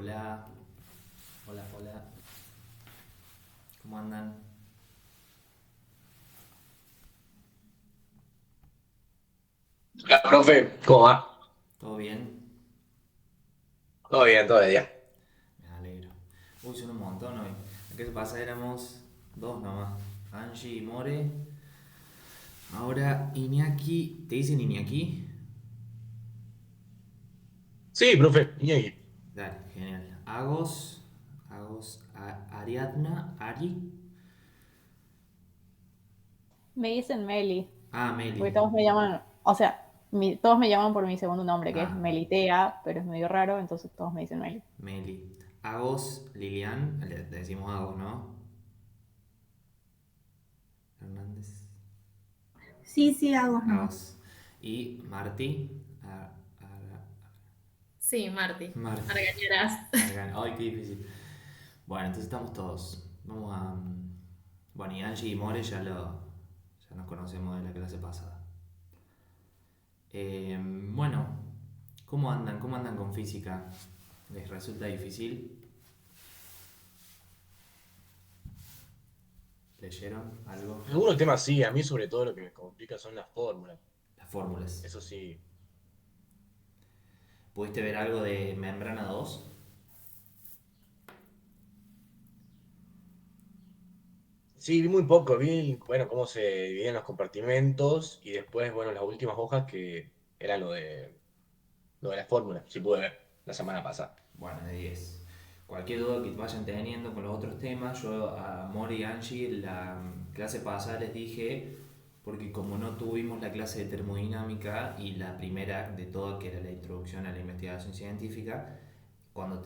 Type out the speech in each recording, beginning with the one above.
Hola, hola, hola. ¿Cómo andan? Hola, profe, ¿cómo va? ¿Todo bien? Todo bien, todo de día. Me alegro. Uy, son un montón hoy. ¿Qué pasa? Éramos dos nomás. Angie y More. Ahora Iñaki. ¿Te dicen Iñaki? Sí, profe, y ahí. Dale, genial. Ariadna, Ari. Me dicen Meli, Ah, Meli. porque todos me llaman, o sea, todos me llaman por mi segundo nombre, que es Ah, Melitea, pero es medio raro, entonces todos me dicen Meli. Meli. Lilian. Le decimos Agos, ¿no? Hernández. Sí, sí, hago nomás. Agos. Y Marti. Sí, Marti. Marti. Argañarás. Ay, qué difícil. Bueno, entonces estamos todos. Vamos a. Bueno, y Angie y More ya nos conocemos de la clase pasada. Bueno, ¿cómo andan? ¿Cómo andan con física? ¿Les resulta difícil? ¿Leyeron algo? Algunos temas sí, a mí sobre todo lo que me complica son las fórmulas. Las fórmulas. Eso sí. ¿Pudiste ver algo de membrana 2? Sí, vi muy poco, vi, bueno, cómo se dividen los compartimentos y después, bueno, las últimas hojas que era lo de las fórmulas, sí pude ver la semana pasada. Bueno, de 10. Cualquier duda que vayan teniendo con los otros temas, yo a Mori y Angie la clase pasada les dije, porque como no tuvimos la clase de termodinámica y la primera de todas, que era la introducción a la investigación científica,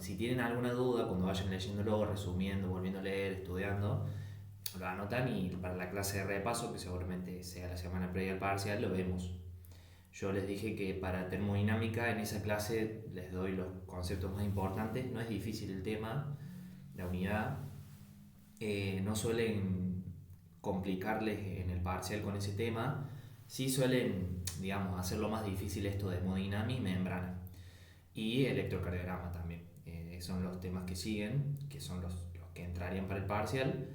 si tienen alguna duda, cuando vayan leyéndolo, resumiendo, volviendo a leer, estudiando, lo anotan y para la clase de repaso, que seguramente sea la semana previa al parcial, lo vemos. Yo les dije que para termodinámica en esa clase les doy los conceptos más importantes. No es difícil el tema, la unidad. No suelen complicarles en el parcial con ese tema. Sí suelen, digamos, hacerlo más difícil esto de hemodinámica y membrana. Y electrocardiograma también. Son los temas que siguen, que son los que entrarían para el parcial.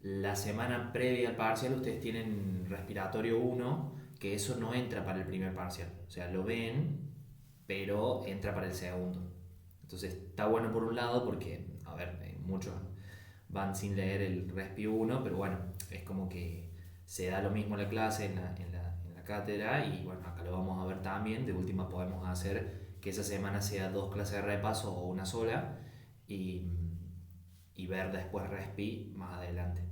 La semana previa al parcial ustedes tienen respiratorio uno, que eso no entra para el primer parcial. O sea, lo ven, pero entra para el segundo. Entonces está bueno por un lado porque, a ver, muchos van sin leer el Respi uno, pero bueno, es como que se da lo mismo en la clase, en la cátedra, y bueno, acá lo vamos a ver también. De última podemos hacer que esa semana sea dos clases de repaso o una sola, y, y ver después Respi más adelante.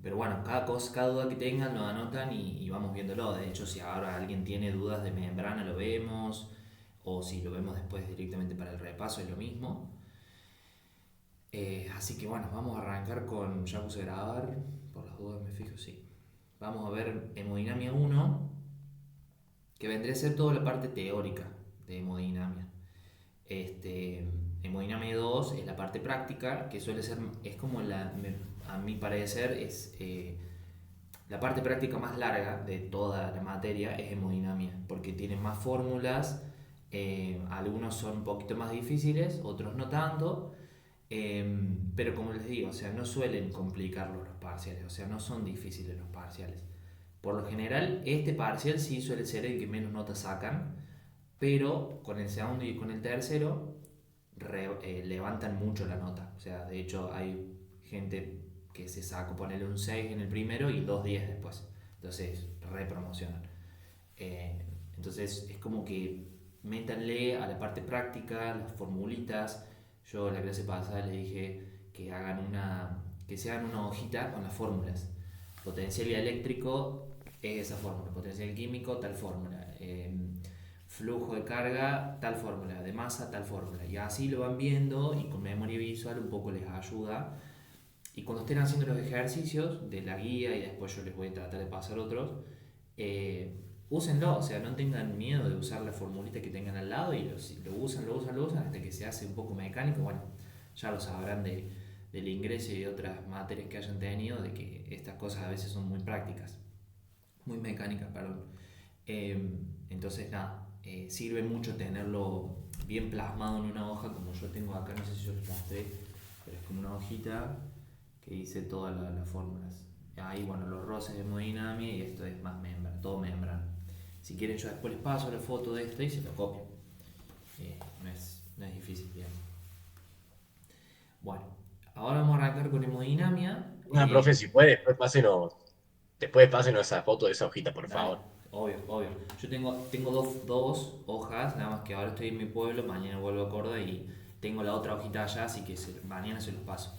Pero bueno, cada duda que tengan lo anotan y vamos viéndolo. De hecho, si ahora alguien tiene dudas de membrana, lo vemos. O si lo vemos después directamente para el repaso, es lo mismo. Así que bueno, vamos a arrancar con. Ya puse a grabar, por las dudas me fijo, sí. Vamos a ver hemodinamia uno, que vendría a ser toda la parte teórica de hemodinamia. Este, hemodinamia 2 es la parte práctica, que suele ser, es como a mi parecer, es la parte práctica más larga de toda la materia es hemodinamia, porque tiene más fórmulas, algunos son un poquito más difíciles, otros no tanto, pero como les digo, o sea, no suelen complicarlos los parciales, o sea, no son difíciles los parciales. Por lo general, este parcial sí suele ser el que menos notas sacan, pero con el segundo y con el tercero levantan mucho la nota. O sea, de hecho hay gente que se sacó ponerle un 6 en el primero y 2 10 después. Entonces, repromocionan. Entonces, es como que métanle a la parte práctica, las formulitas. Yo la clase pasada le dije que se hagan una hojita con las fórmulas. Potencial eléctrico es esa fórmula, potencial químico tal fórmula, flujo de carga tal fórmula, de masa tal fórmula, y así lo van viendo y con memoria visual un poco les ayuda. Y cuando estén haciendo los ejercicios de la guía, y después yo les voy a tratar de pasar otros, úsenlo, o sea, no tengan miedo de usar la formulita que tengan al lado, y lo usan hasta que se hace un poco mecánico. Bueno, ya lo sabrán del ingreso y de otras materias que hayan tenido, de que estas cosas a veces son muy prácticas, muy mecánicas, perdón. Entonces, nada. sirve mucho tenerlo bien plasmado en una hoja, como yo tengo acá, no sé si yo les mostré, pero es como una hojita que dice todas las fórmulas. Ahí, bueno, los roces de hemodinamia y esto es más membrana, todo membrana. Si quieren yo después les paso la foto de esto y se lo copio. No es difícil, digamos. Bueno, ahora vamos a arrancar con hemodinamia. Profe, si puede, después pásenos esa foto de esa hojita, por Dale, favor. obvio. Yo tengo dos hojas, nada más que ahora estoy en mi pueblo, mañana vuelvo a Córdoba y tengo la otra hojita allá, así que mañana se los paso.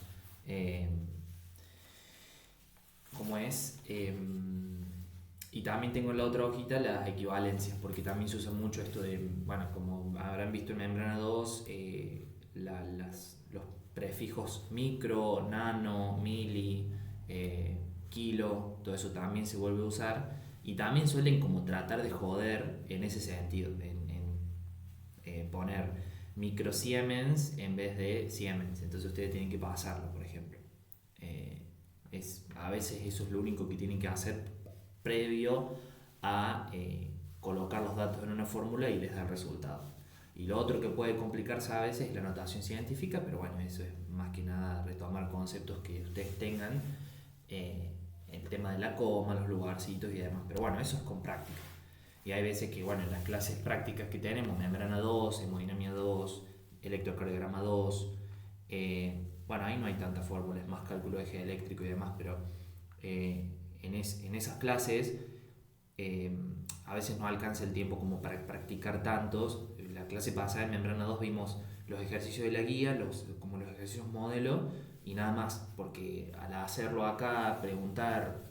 ¿Cómo es? Y también tengo en la otra hojita las equivalencias, porque también se usa mucho esto de, bueno, como habrán visto en membrana 2, los prefijos micro, nano, mili, kilo, todo eso también se vuelve a usar y también suelen como tratar de joder en ese sentido, en poner micro Siemens en vez de Siemens, entonces ustedes tienen que pasarlo, por ejemplo. A veces eso es lo único que tienen que hacer previo a colocar los datos en una fórmula y les da el resultado. Y lo otro que puede complicarse a veces es la notación científica, pero bueno, eso es más que nada retomar conceptos que ustedes tengan, el tema de la coma, los lugarcitos y demás. Pero bueno, eso es con práctica. Y hay veces que, bueno, en las clases prácticas que tenemos, membrana 2, hemodinamia 2, electrocardiograma 2, bueno, ahí no hay tantas fórmulas, más cálculo de eje eléctrico y demás, pero en esas clases a veces no alcanza el tiempo como para practicar tantos. En la clase pasada en membrana 2 vimos los ejercicios de la guía, como los ejercicios modelo y nada más, porque al hacerlo acá, preguntar,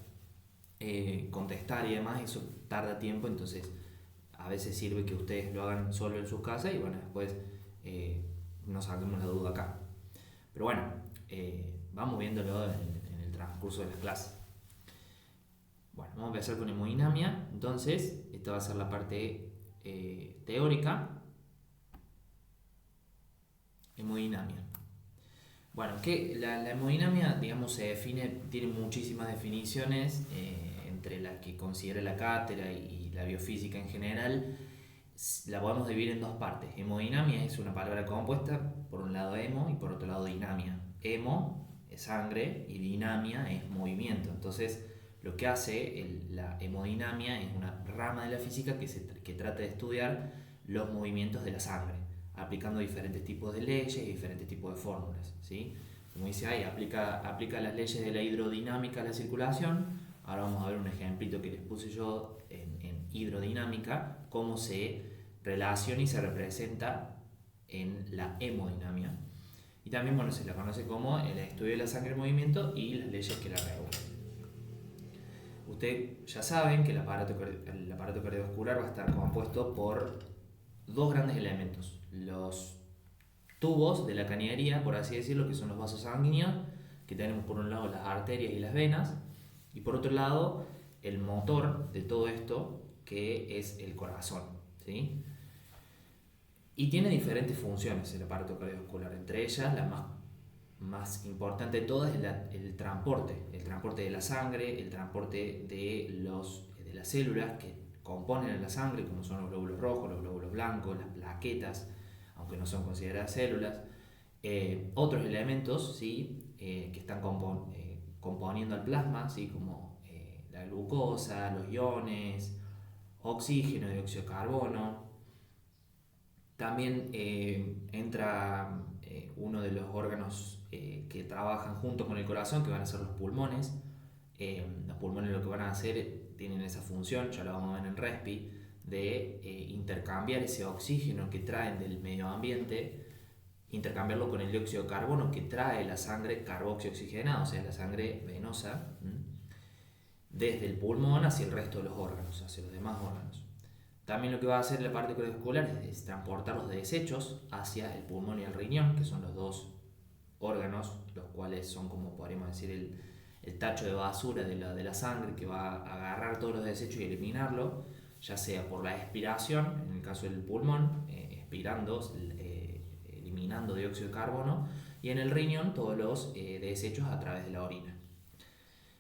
contestar y demás, eso tarda tiempo, entonces a veces sirve que ustedes lo hagan solo en sus casas y bueno, después nos saquemos la duda acá. Pero bueno, vamos viéndolo en el transcurso de las clases. Bueno, vamos a empezar con hemodinamia. Entonces, esta va a ser la parte teórica. Hemodinamia. Bueno, que la hemodinamia, digamos, se define, tiene muchísimas definiciones, entre las que considera la cátedra y la biofísica en general. La podemos dividir en dos partes. Hemodinamia es una palabra compuesta, por un lado hemo y por otro lado dinamia. Hemo es sangre y dinamia es movimiento. Entonces, lo que hace la hemodinamia es una rama de la física que trata de estudiar los movimientos de la sangre, aplicando diferentes tipos de leyes y diferentes tipos de fórmulas, ¿sí? Como dice ahí, aplica las leyes de la hidrodinámica a la circulación. Ahora vamos a ver un ejemplito que les puse yo en hidrodinámica, cómo se relaciona y se representa en la hemodinamia. Y también, bueno, se la conoce como el estudio de la sangre en movimiento y las leyes que la regulan. Ustedes ya saben que el aparato cardiovascular va a estar compuesto por dos grandes elementos: los tubos de la cañería, por así decirlo, que son los vasos sanguíneos, que tenemos por un lado las arterias y las venas, y por otro lado el motor de todo esto, que es el corazón, ¿sí? Y tiene diferentes funciones el aparato cardiovascular, entre ellas la más importante de todas es el transporte de la sangre, el transporte de las células que componen la sangre, como son los glóbulos rojos, los glóbulos blancos, las plaquetas, aunque no son consideradas células. Otros elementos, ¿sí? Que están componiendo el plasma, ¿sí? Como la glucosa, los iones, oxígeno, dióxido de carbono. También entra uno de los órganos que trabajan junto con el corazón, que van a ser los pulmones. Los pulmones lo que van a hacer, tienen esa función, ya lo vamos a ver en Respi, de intercambiar ese oxígeno que traen del medio ambiente, intercambiarlo con el dióxido de carbono que trae la sangre carboxioxigenada, o sea, la sangre venosa, desde el pulmón hacia el resto de los órganos, hacia los demás órganos. También lo que va a hacer la parte cardiovascular es transportar los desechos hacia el pulmón y el riñón, que son los dos órganos, los cuales son, como podríamos decir, el tacho de basura de la sangre, que va a agarrar todos los desechos y eliminarlo, ya sea por la expiración, en el caso del pulmón, expirando, eliminando dióxido de carbono, y en el riñón todos los desechos a través de la orina.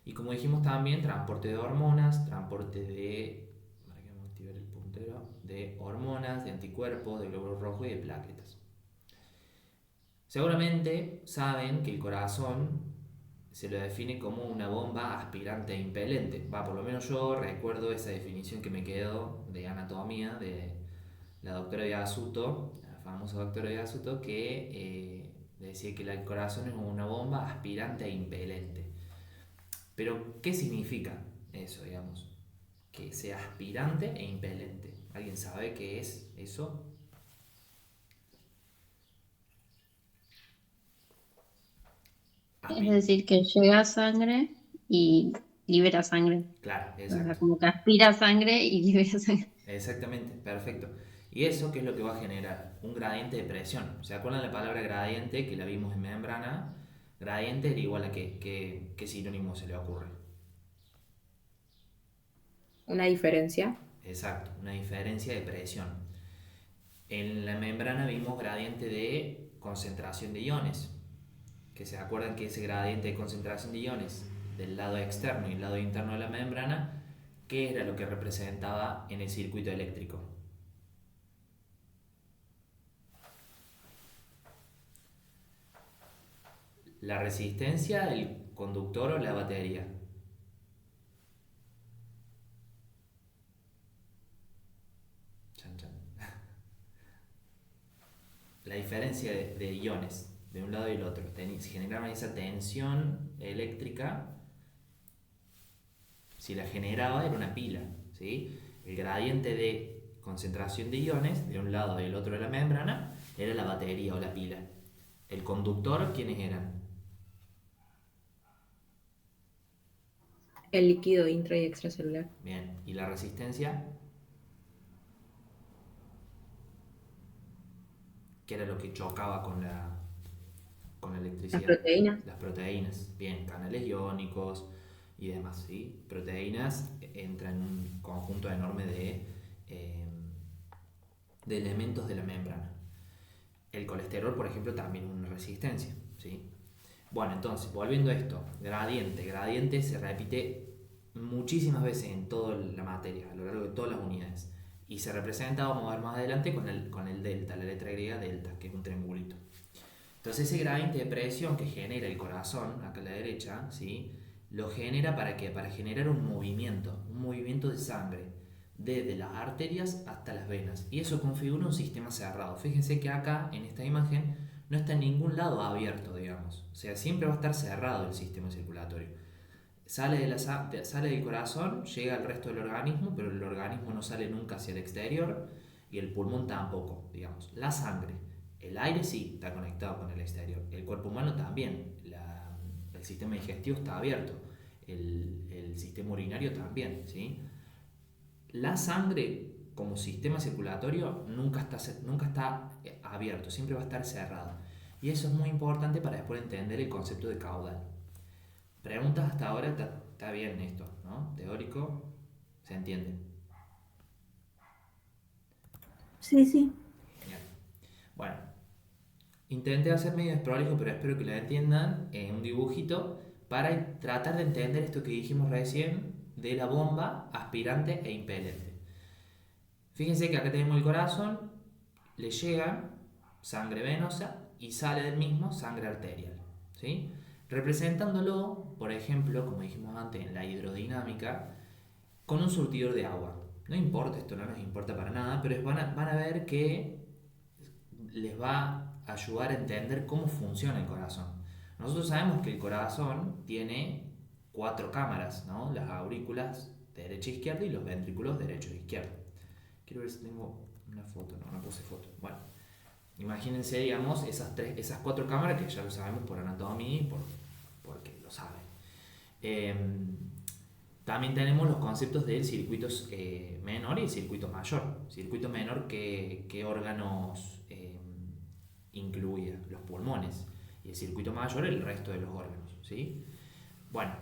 Y como dijimos también, transporte de hormonas, transporte de... Para que me active el punto. de hormonas, de anticuerpos, de glóbulos rojos y de plaquetas. Seguramente saben que el corazón se lo define como una bomba aspirante e impelente. Por lo menos yo recuerdo esa definición que me quedó de anatomía de la doctora Yasuto, la famosa doctora Yasuto, que decía que el corazón es una bomba aspirante e impelente. Pero, ¿qué significa eso, digamos? Que sea aspirante e impelente. ¿Alguien sabe qué es eso? Es decir, que llega sangre y libera sangre. Claro, O sea, exacto. como que aspira sangre y libera sangre. Exactamente, perfecto. ¿Y eso qué es lo que va a generar? Un gradiente de presión. ¿Se acuerdan la palabra gradiente que la vimos en membrana? Gradiente era igual a qué sinónimo se le ocurre. Una diferencia. Exacto, una diferencia de presión. En la membrana vimos gradiente de concentración de iones. Que se acuerdan que ese gradiente de concentración de iones del lado externo y el lado interno de la membrana, ¿qué era lo que representaba en el circuito eléctrico? La resistencia, el conductor o la batería. Chan, chan. La diferencia de iones de un lado y el otro. Generaban esa tensión eléctrica. Si la generaba era una pila, ¿sí? El gradiente de concentración de iones de un lado y el otro de la membrana era la batería o la pila. El conductor, ¿quiénes eran? El líquido intra y extracelular. Bien, ¿y la resistencia? ¿Qué era lo que chocaba con la Las electricidad? proteínas. Las proteínas, bien, canales iónicos y demás, ¿sí? Proteínas entran en un conjunto enorme de elementos de la membrana. El colesterol, por ejemplo, también es una resistencia, ¿sí? Bueno, entonces, volviendo a esto, gradiente. Gradiente se repite muchísimas veces en toda la materia, a lo largo de todas las unidades. Y se representa, vamos a ver más adelante, con el delta, la letra griega delta, que es un triangulito. Entonces ese gradiente de presión que genera el corazón, acá a la derecha, ¿sí? Lo genera ¿para qué? Para generar un movimiento de sangre, desde las arterias hasta las venas. Y eso configura un sistema cerrado. Fíjense que acá, en esta imagen, no está en ningún lado abierto, digamos. O sea, siempre va a estar cerrado el sistema circulatorio. Sale del corazón, llega al resto del organismo, pero el organismo no sale nunca hacia el exterior y el pulmón tampoco, digamos. La sangre, el aire sí está conectado con el exterior, el cuerpo humano también, el sistema digestivo está abierto, el sistema urinario también, ¿sí? La sangre como sistema circulatorio nunca está abierto, siempre va a estar cerrado. Y eso es muy importante para después entender el concepto de caudal. Preguntas hasta ahora, está bien esto, ¿no? Teórico, se entiende. Sí, sí. Genial. Bueno, intenté hacer medio desprolijo, pero espero que lo entiendan en un dibujito para tratar de entender esto que dijimos recién de la bomba aspirante e impelente. Fíjense que acá tenemos el corazón, le llega sangre venosa y sale del mismo sangre arterial, ¿sí? Representándolo, por ejemplo, como dijimos antes en la hidrodinámica, con un surtidor de agua. No importa, esto no nos importa para nada, pero van a ver que les va a ayudar a entender cómo funciona el corazón. Nosotros sabemos que el corazón tiene 4 cámaras, ¿no? Las aurículas derecha e izquierda y los ventrículos derecho e izquierdo. Quiero ver si tengo una foto, no puse foto. Bueno, imagínense, digamos, esas 4 cámaras que ya lo sabemos por anatomía y porque lo saben. También tenemos los conceptos del circuito menor y el circuito mayor. Circuito menor, ¿qué órganos incluía? Los pulmones. Y el circuito mayor, el resto de los órganos, ¿sí? Bueno,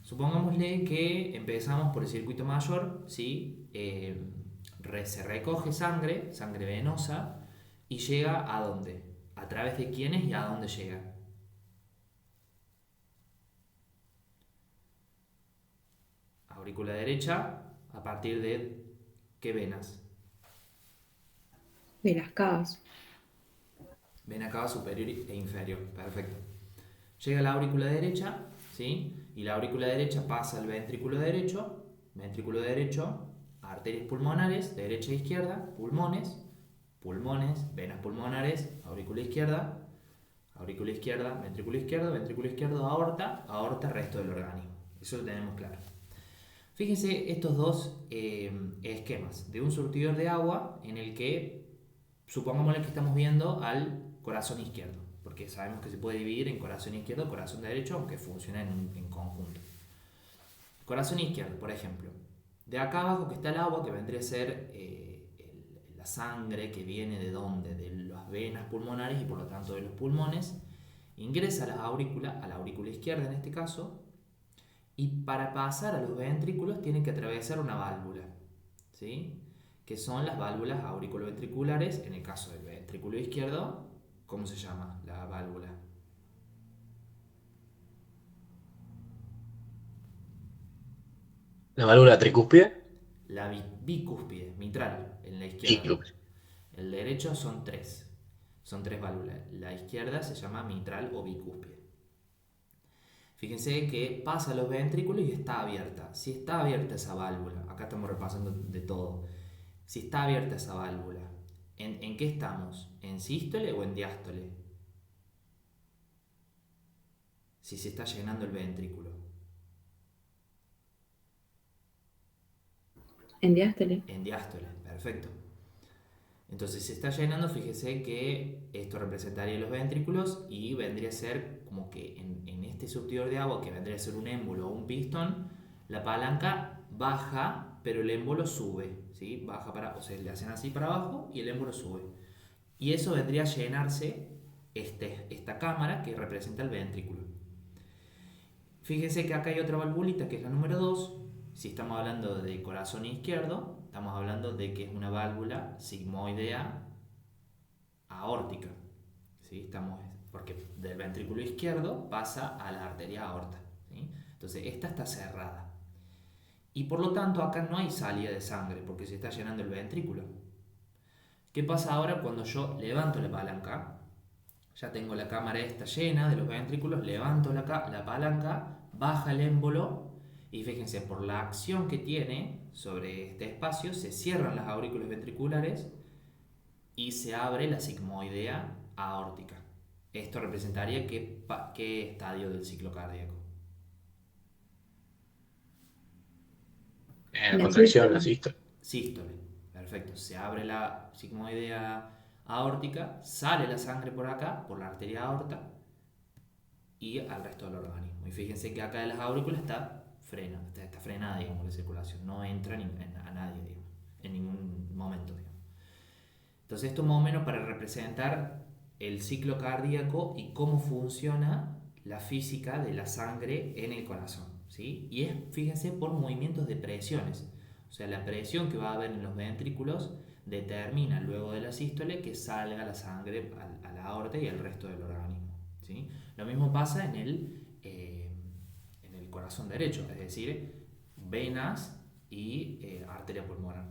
supongámosle que empezamos por el circuito mayor, ¿sí? Se recoge sangre venosa, y llega ¿a dónde? ¿A través de quiénes y a dónde llega? Aurícula derecha, ¿a partir de qué venas? De las cavas. Vena cava superior e inferior. Perfecto. Llega a la aurícula derecha, ¿sí? Y la aurícula derecha pasa al ventrículo derecho, arterias pulmonares, derecha e izquierda, pulmones, venas pulmonares, aurícula izquierda, ventrículo izquierdo, aorta, resto del organismo. Eso lo tenemos claro. Fíjense estos dos esquemas de un surtidor de agua en el que supongámosle que estamos viendo al corazón izquierdo, porque sabemos que se puede dividir en corazón izquierdo y corazón derecho, aunque funcionan en conjunto. Corazón izquierdo, por ejemplo. De acá abajo que está el agua, que vendría a ser la sangre que viene de dónde, de las venas pulmonares y por lo tanto de los pulmones, ingresa a la aurícula izquierda en este caso, y para pasar a los ventrículos tiene que atravesar una válvula, ¿sí? Que son las válvulas auriculoventriculares. En el caso del ventrículo izquierdo, ¿cómo se llama la válvula? La válvula tricúspide. La bicúspide, mitral, en la izquierda. Tricúspide. El derecho son tres válvulas. La izquierda se llama mitral o bicúspide. Fíjense que pasa a los ventrículos y está abierta. Si está abierta esa válvula, acá estamos repasando de todo. Si está abierta esa válvula, ¿en qué estamos? ¿En sístole o en diástole? Si se está llenando el ventrículo. En diástole. En diástole, perfecto. Entonces se está llenando, fíjese que esto representaría los ventrículos y vendría a ser como que en este surtidor de agua, que vendría a ser un émbolo o un pistón, la palanca baja, pero el émbolo sube, ¿sí? Baja o sea, le hacen así para abajo y el émbolo sube. Y eso vendría a llenarse esta cámara que representa el ventrículo. Fíjense que acá hay otra valvulita que es la número 2. Si estamos hablando de corazón izquierdo, estamos hablando de que es una válvula sigmoidea aórtica, ¿sí? Porque del ventrículo izquierdo pasa a la arteria aorta, ¿sí? Entonces esta está cerrada. Y por lo tanto acá no hay salida de sangre porque se está llenando el ventrículo. ¿Qué pasa ahora cuando yo levanto la palanca? Ya tengo la cámara esta llena de los ventrículos, levanto la palanca, baja el émbolo y fíjense, por la acción que tiene sobre este espacio se cierran las aurículas ventriculares y se abre la sigmoidea aórtica. Esto representaría qué estadio del ciclo cardíaco. La La contracción, sístole. la sístole. Sístole, perfecto. Se abre la sigmoidea aórtica, sale la sangre por acá, por la arteria aorta y al resto del organismo. Y fíjense que acá de las aurículas está frenada, digamos, la circulación. No entra a nadie, digamos, en ningún momento, digamos. Entonces esto más o menos para representar el ciclo cardíaco y cómo funciona la física de la sangre en el corazón, ¿sí? Y fíjense, por movimientos de presiones. O sea, la presión que va a haber en los ventrículos determina luego de la sístole que salga la sangre a la aorta y al resto del organismo, ¿sí? Lo mismo pasa en el corazón derecho, es decir, venas y arteria pulmonar.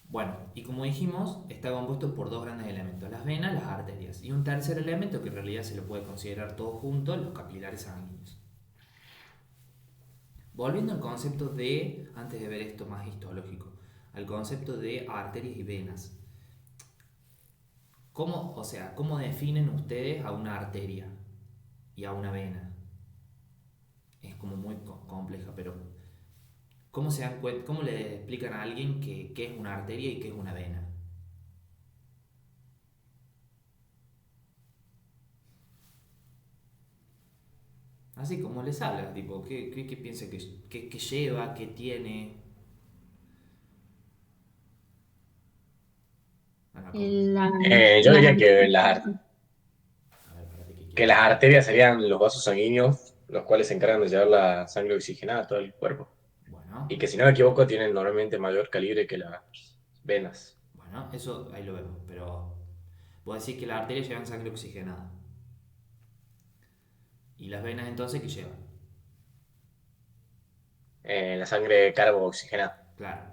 Bueno, y como dijimos, está compuesto por dos grandes elementos, las venas, las arterias, y un tercer elemento que en realidad se lo puede considerar todo junto, los capilares sanguíneos. Volviendo al concepto de, antes de ver esto más histológico, al concepto de arterias y venas. ¿Cómo definen ustedes a una arteria y a una vena? Es como muy compleja, pero ¿cómo le explican a alguien qué es una arteria y qué es una vena? Así como les habla, tipo, ¿qué piensa que lleva, qué tiene? Ana, La, Yo la- diría que a ver, espérate, ¿qué que quiero? las arterias serían los vasos sanguíneos, los cuales se encargan de llevar la sangre oxigenada a todo el cuerpo. Bueno, Y que si no me equivoco, tienen normalmente mayor calibre que las venas. eso ahí lo vemos, pero vos decís que las arterias llevan sangre oxigenada. ¿Y las venas entonces qué llevan? La sangre carbo-oxigenada. Claro.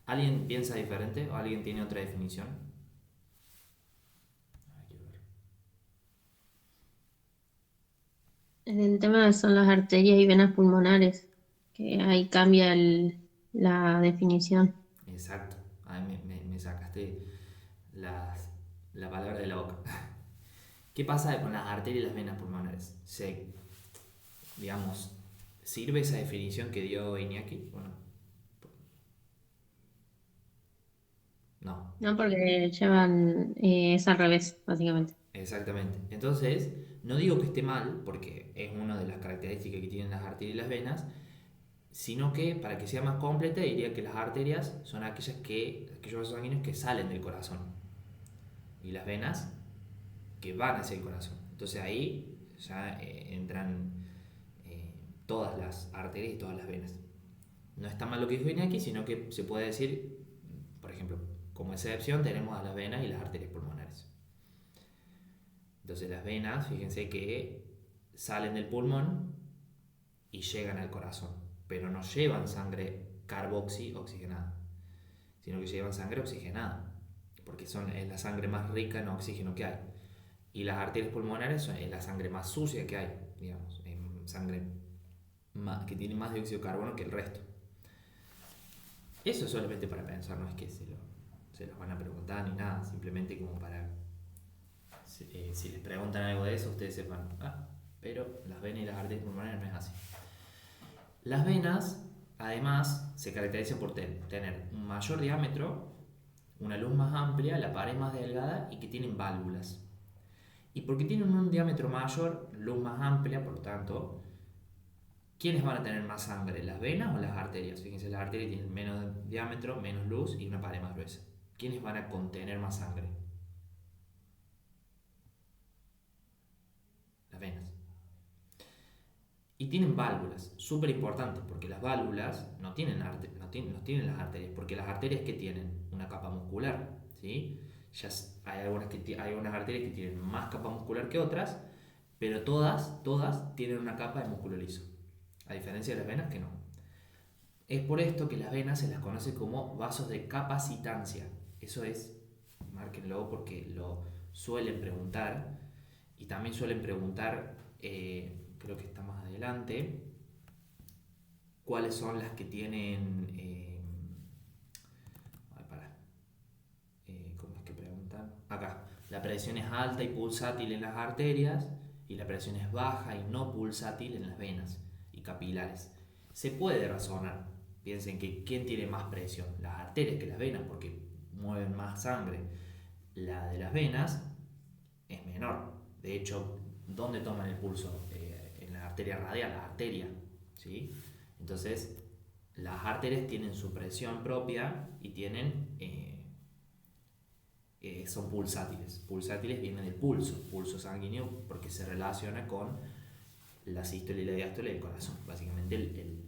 ¿Alguien piensa diferente o alguien tiene otra definición? Ay, quiero ver. El tema son las arterias y venas pulmonares, que ahí cambia la definición. Exacto. Ahí me sacaste las- la palabra de la boca. ¿Qué pasa con las arterias y las venas pulmonares? Digamos, ¿sirve esa definición que dio Iñaki? Bueno, no. No, porque llevan, es al revés, básicamente. Exactamente. Entonces, no digo que esté mal, porque es una de las características que tienen las arterias y las venas, sino que para que sea más completa diría que las arterias son aquellos vasos sanguíneos que salen del corazón y las venas que van hacia el corazón. Entonces ahí ya entran todas las arterias y todas las venas. No está mal lo que dijo Iñaki, sino que se puede decir, por ejemplo, como excepción tenemos a las venas y las arterias pulmonares. Entonces las venas, fíjense que salen del pulmón y llegan al corazón, pero no llevan sangre carboxi-oxigenada, sino que llevan sangre oxigenada, porque es la sangre más rica en oxígeno que hay. Y las arterias pulmonares es la sangre más sucia que hay, digamos, sangre que tiene más dióxido de carbono que el resto. Eso es solamente para pensar, no es que se los van a preguntar ni nada, simplemente como para, si les preguntan algo de eso, ustedes sepan, pero las venas y las arterias pulmonares no es así. Las venas, además, se caracterizan por tener un mayor diámetro, una luz más amplia, la pared más delgada y que tienen válvulas. Y porque tienen un diámetro mayor, luz más amplia, por lo tanto, ¿quiénes van a tener más sangre? ¿Las venas o las arterias? Fíjense, las arterias tienen menos diámetro, menos luz y una pared más gruesa. ¿Quiénes van a contener más sangre? Las venas. Y tienen válvulas, súper importantes, porque las válvulas no tienen las arterias, porque las arterias que tienen una capa muscular, ¿sí? Hay algunas arterias que tienen más capa muscular que otras, pero todas tienen una capa de músculo liso, a diferencia de las venas que no. Es por esto que las venas se las conoce como vasos de capacitancia. Eso es, márquenlo porque lo suelen preguntar, y también suelen preguntar, creo que está más adelante, cuáles son las que tienen... ¿cómo es que preguntan? Acá, la presión es alta y pulsátil en las arterias y la presión es baja y no pulsátil en las venas y capilares. Se puede razonar, piensen que ¿quién tiene más presión? Las arterias que las venas porque mueven más sangre. La de las venas es menor. De hecho, ¿dónde toman el pulso? En la arteria radial, la arteria, ¿sí? Entonces, las arterias tienen su presión propia y son pulsátiles. Pulsátiles vienen del pulso sanguíneo, porque se relaciona con la sístole y la diástole del corazón. Básicamente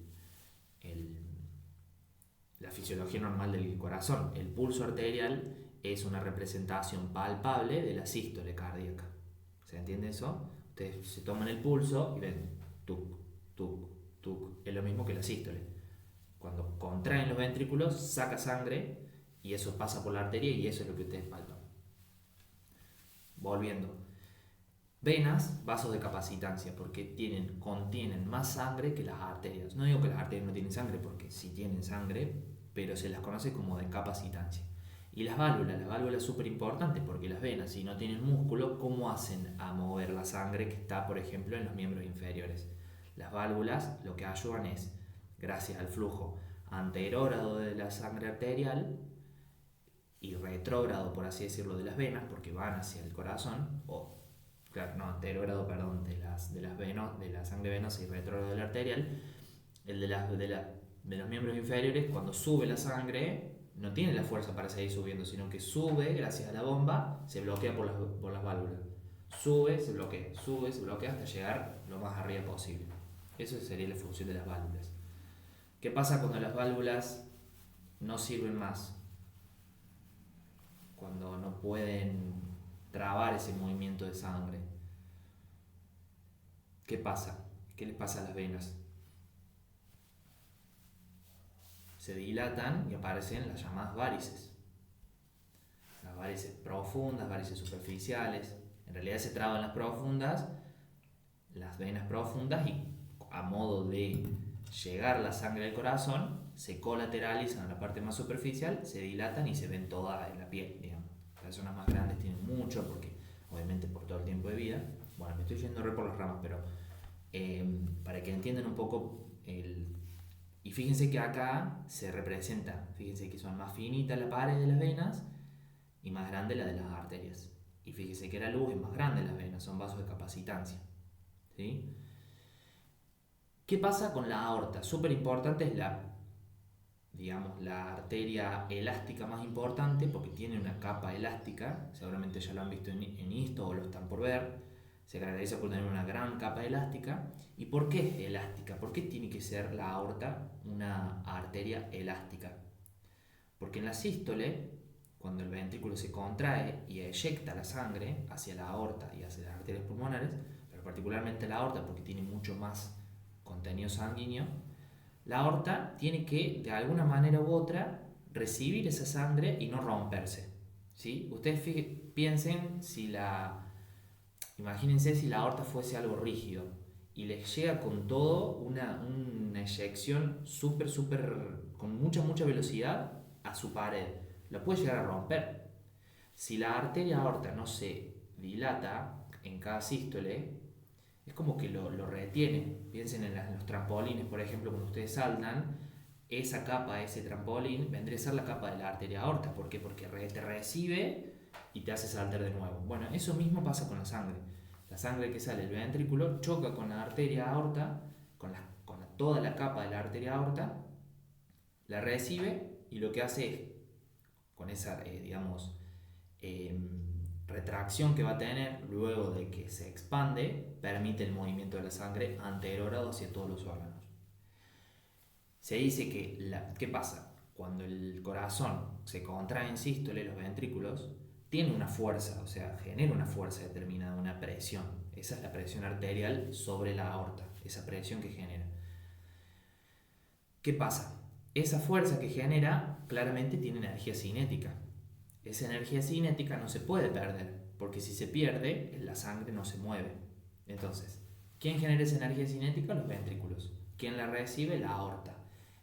la fisiología normal del corazón. El pulso arterial es una representación palpable de la sístole cardíaca. ¿Se entiende eso? Ustedes se toman el pulso y ven tuc, tuc, tuc. Es lo mismo que la sístole. Cuando contraen los ventrículos, saca sangre y eso pasa por la arteria y eso es lo que ustedes palpan. Volviendo. Venas, vasos de capacitancia, porque contienen más sangre que las arterias. No digo que las arterias no tienen sangre, porque sí tienen sangre, pero se las conoce como de capacitancia. Y las válvulas súper importantes, porque las venas, si no tienen músculo, ¿cómo hacen a mover la sangre que está, por ejemplo, en los miembros inferiores? Las válvulas lo que ayudan es, gracias al flujo anterógrado de la sangre arterial y retrógrado, por así decirlo, de las venas, porque van hacia el corazón, anterógrado, perdón, de la sangre venosa y retrógrado de la arterial, el de los miembros inferiores, cuando sube la sangre, no tiene la fuerza para seguir subiendo, sino que sube gracias a la bomba, se bloquea por las válvulas. Sube, se bloquea hasta llegar lo más arriba posible. Eso sería la función de las válvulas. ¿Qué pasa cuando las válvulas no sirven más? Cuando no pueden trabar ese movimiento de sangre. ¿Qué pasa? ¿Qué les pasa a las venas? se dilatan y aparecen las llamadas varices. Las varices profundas, varices superficiales. En realidad se traban las profundas, las venas profundas, y a modo de llegar la sangre al corazón, se colateralizan a la parte más superficial, se dilatan y se ven toda en la piel, digamos. Las personas más grandes tienen mucho, porque obviamente por todo el tiempo de vida. Bueno, me estoy yendo re por las ramas, pero para que entiendan un poco y fíjense que acá se representa, fíjense que son más finitas la pared de las venas y más grande la de las arterias. Y fíjense que la luz es más grande en las venas, son vasos de capacitancia. ¿Sí? ¿Qué pasa con la aorta? Súper importante, es la arteria elástica más importante, porque tiene una capa elástica, seguramente ya lo han visto en esto o lo están por ver. Se caracteriza por tener una gran capa elástica. ¿Y por qué es elástica? ¿Por qué tiene que ser la aorta una arteria elástica? Porque en la sístole, cuando el ventrículo se contrae y eyecta la sangre hacia la aorta y hacia las arterias pulmonares, pero particularmente la aorta porque tiene mucho más contenido sanguíneo, la aorta tiene que, de alguna manera u otra, recibir esa sangre y no romperse. ¿Sí? Ustedes piensen imagínense si la aorta fuese algo rígido y les llega con todo una eyección súper, con mucha velocidad a su pared. La puede llegar a romper. Si la arteria aorta no se dilata en cada sístole, es como que lo retiene. Piensen en los trampolines, por ejemplo, cuando ustedes saltan, esa capa, ese trampolín, vendría a ser la capa de la arteria aorta. ¿Por qué? Porque te recibe y te hace saltar de nuevo. Bueno, eso mismo pasa con la sangre. La sangre que sale del ventrículo choca con la arteria aorta, con toda la capa de la arteria aorta, la recibe y lo que hace es, con esa, retracción que va a tener luego de que se expande, permite el movimiento de la sangre antegrado hacia todos los órganos. Se dice que, ¿qué pasa? Cuando el corazón se contrae en sístole, los ventrículos, tiene una fuerza, o sea, genera una fuerza determinada, una presión. Esa es la presión arterial sobre la aorta, esa presión que genera. ¿Qué pasa? Esa fuerza que genera claramente tiene energía cinética. Esa energía cinética no se puede perder, porque si se pierde, la sangre no se mueve. Entonces, ¿quién genera esa energía cinética? Los ventrículos. ¿Quién la recibe? La aorta.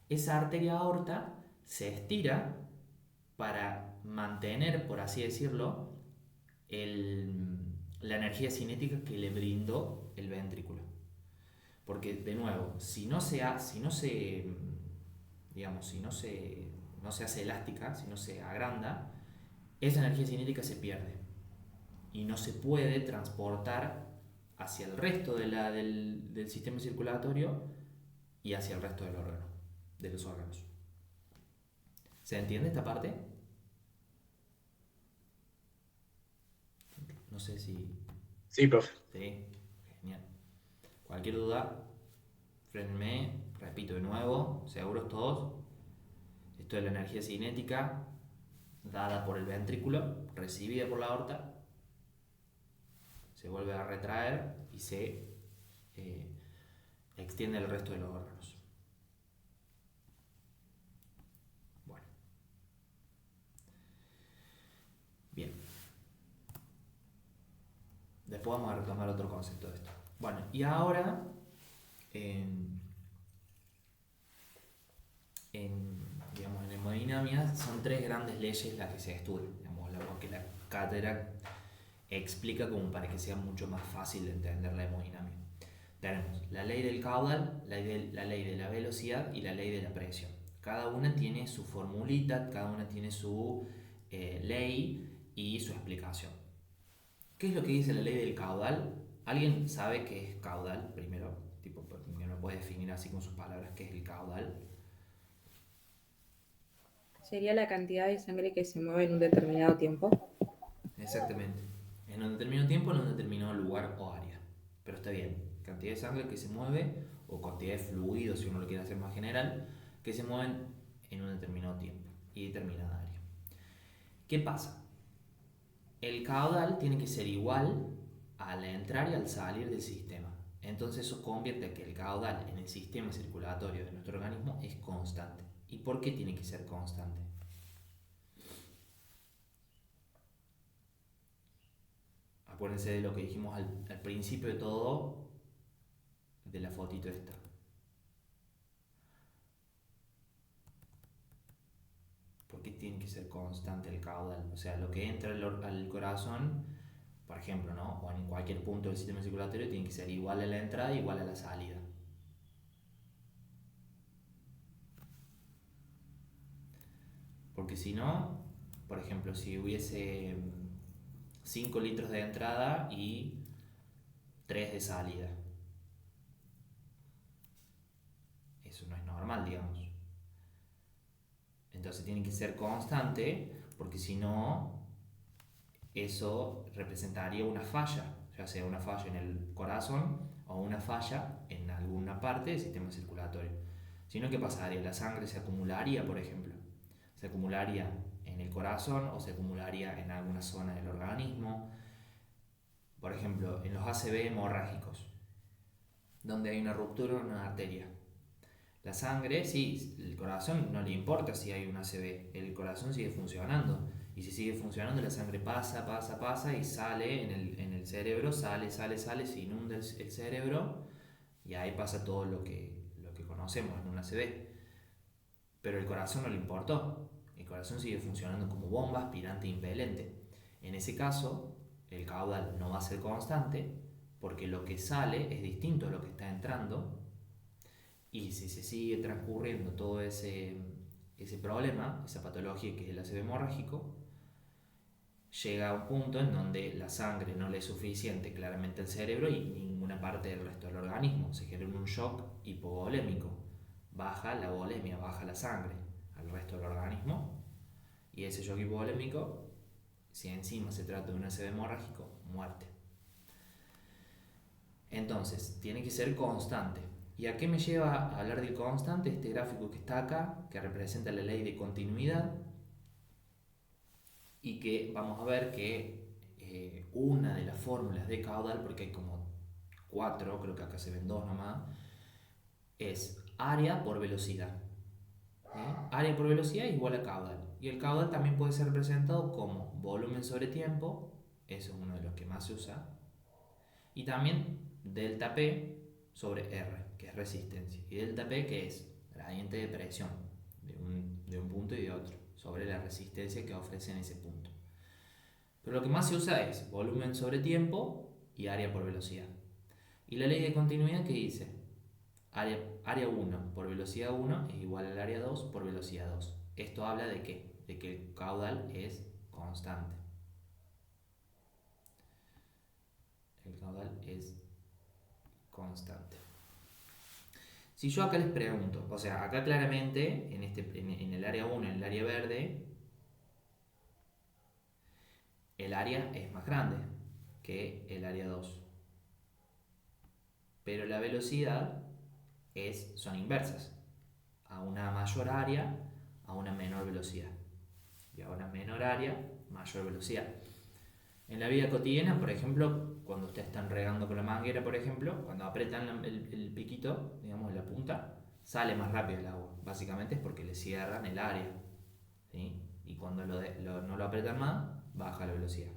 Esa arteria aorta se estira para mantener, por así decirlo, la energía cinética que le brindó el ventrículo. Porque, de nuevo, si no se hace elástica, si no se agranda, esa energía cinética se pierde y no se puede transportar hacia el resto del sistema circulatorio y hacia el resto de los órganos. ¿Se entiende esta parte? No sé si... Sí, profe. Sí, genial. Cualquier duda, frénenme, repito de nuevo, seguros todos. Esto es la energía cinética dada por el ventrículo, recibida por la aorta, se vuelve a retraer y se extiende al resto de los órganos. Bueno. Bien. Después vamos a retomar otro concepto de esto. Bueno, y ahora en hemodinamia son tres grandes leyes las que se estudian, lo que la cátedra explica como para que sea mucho más fácil de entender la hemodinamia. Tenemos la ley del caudal, la ley de la velocidad y la ley de la presión. Cada una tiene su formulita, cada una tiene su ley y su explicación. ¿Qué es lo que dice la ley del caudal? ¿Alguien sabe qué es caudal primero? Tipo, que no puede definir así con sus palabras qué es el caudal. Sería la cantidad de sangre que se mueve en un determinado tiempo. Exactamente. En un determinado tiempo, en un determinado lugar o área. Pero está bien. Cantidad de sangre que se mueve, o cantidad de fluidos, si uno lo quiere hacer más general, que se mueven en un determinado tiempo y determinada área. ¿Qué pasa? El caudal tiene que ser igual al entrar y al salir del sistema. Entonces eso convierte a que el caudal en el sistema circulatorio de nuestro organismo es constante. ¿Y por qué tiene que ser constante? Acuérdense de lo que dijimos al principio de todo, de la fotito esta. ¿Por qué tiene que ser constante el caudal? O sea, lo que entra al corazón, por ejemplo, ¿no? O en cualquier punto del sistema circulatorio, tiene que ser igual a la entrada, igual a la salida. Porque si no, por ejemplo, si hubiese 5 litros de entrada y 3 de salida, eso no es normal, digamos. Entonces tiene que ser constante, porque si no, eso representaría una falla, ya sea una falla en el corazón o una falla en alguna parte del sistema circulatorio. Si no, ¿qué pasaría? La sangre se acumularía, por ejemplo. Se acumularía en el corazón o se acumularía en alguna zona del organismo. Por ejemplo, en los ACV hemorrágicos, donde hay una ruptura en una arteria. La sangre, sí, el corazón no le importa si hay un ACV, el corazón sigue funcionando. Y si sigue funcionando, la sangre pasa y sale en el cerebro, sale, se inunda el cerebro y ahí pasa todo lo que conocemos en un ACV. Pero el corazón no le importó, el corazón sigue funcionando como bomba aspirante e impelente. En ese caso, el caudal no va a ser constante porque lo que sale es distinto a lo que está entrando. Y si se sigue transcurriendo todo ese problema, esa patología que es el ACV hemorrágico, llega a un punto en donde la sangre no le es suficiente claramente al cerebro y ninguna parte del resto del organismo. Se genera un shock hipovolémico. Baja la volemia, baja la sangre al resto del organismo. Y ese shock hipovolémico, si encima se trata de un ACV hemorrágico, muerte. Entonces, tiene que ser constante. ¿Y a qué me lleva a hablar del constante? Este gráfico que está acá, que representa la ley de continuidad, y que vamos a ver que una de las fórmulas de caudal, porque hay como 4, creo que acá se ven 2 nomás, es área por velocidad. Área por velocidad es igual a caudal. Y el caudal también puede ser representado como volumen sobre tiempo, eso es uno de los que más se usa, y también delta P sobre R, que es resistencia, y delta P, que es gradiente de presión de un punto y de otro, sobre la resistencia que ofrece en ese punto. Pero lo que más se usa es volumen sobre tiempo y área por velocidad. Y la ley de continuidad que dice, área 1 por velocidad 1 es igual al área 2 por velocidad 2. Esto habla de ¿qué? De que el caudal es constante. El caudal es constante. Si yo acá les pregunto, o sea, acá claramente en el área 1, en el área verde, el área es más grande que el área 2. Pero la velocidad son inversas. A una mayor área, a una menor velocidad. Y a una menor área, mayor velocidad. En la vida cotidiana, por ejemplo, cuando ustedes están regando con la manguera, por ejemplo, cuando apretan el piquito, digamos la punta, sale más rápido el agua. Básicamente es porque le cierran el área, ¿sí? Y cuando no lo apretan más, baja la velocidad.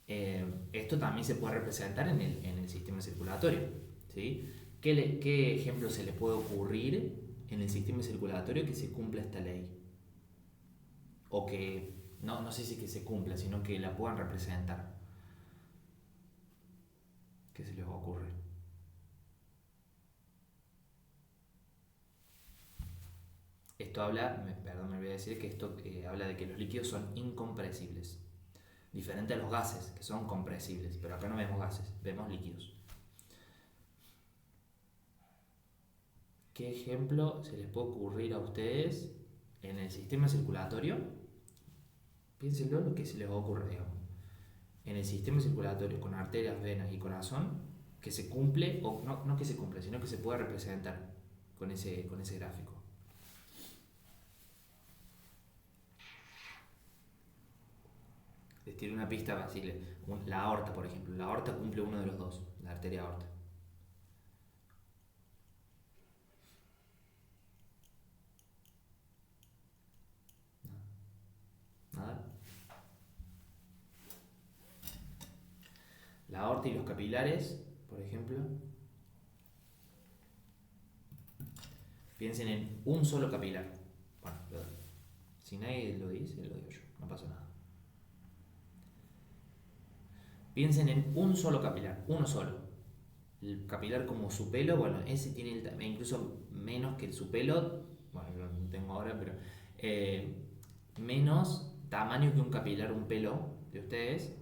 Esto también se puede representar en el sistema circulatorio, ¿sí? ¿Qué ejemplo se le puede ocurrir en el sistema circulatorio que se cumpla esta ley? O que, no sé si que se cumpla, sino que la puedan representar. ¿Qué se les ocurre? Esto habla, me voy a decir que esto habla de que los líquidos son incompresibles. Diferente a los gases, que son compresibles, pero acá no vemos gases, vemos líquidos. ¿Qué ejemplo se les puede ocurrir a ustedes en el sistema circulatorio? Piénsenlo lo que se les ocurre, digamos. En el sistema circulatorio con arterias, venas y corazón, que se cumple, o no que se cumple, sino que se puede representar con ese gráfico. Les tiro una pista fácil. La aorta, por ejemplo. La aorta cumple uno de los dos, la arteria aorta. aorta y los capilares, por ejemplo, piensen en un solo capilar. Bueno, si nadie lo dice, lo digo yo, no pasa nada. Piensen en un solo capilar, uno solo. El capilar como su pelo, bueno, ese tiene incluso menos que su pelo, bueno, yo no tengo ahora, pero menos tamaño que un capilar, un pelo de ustedes,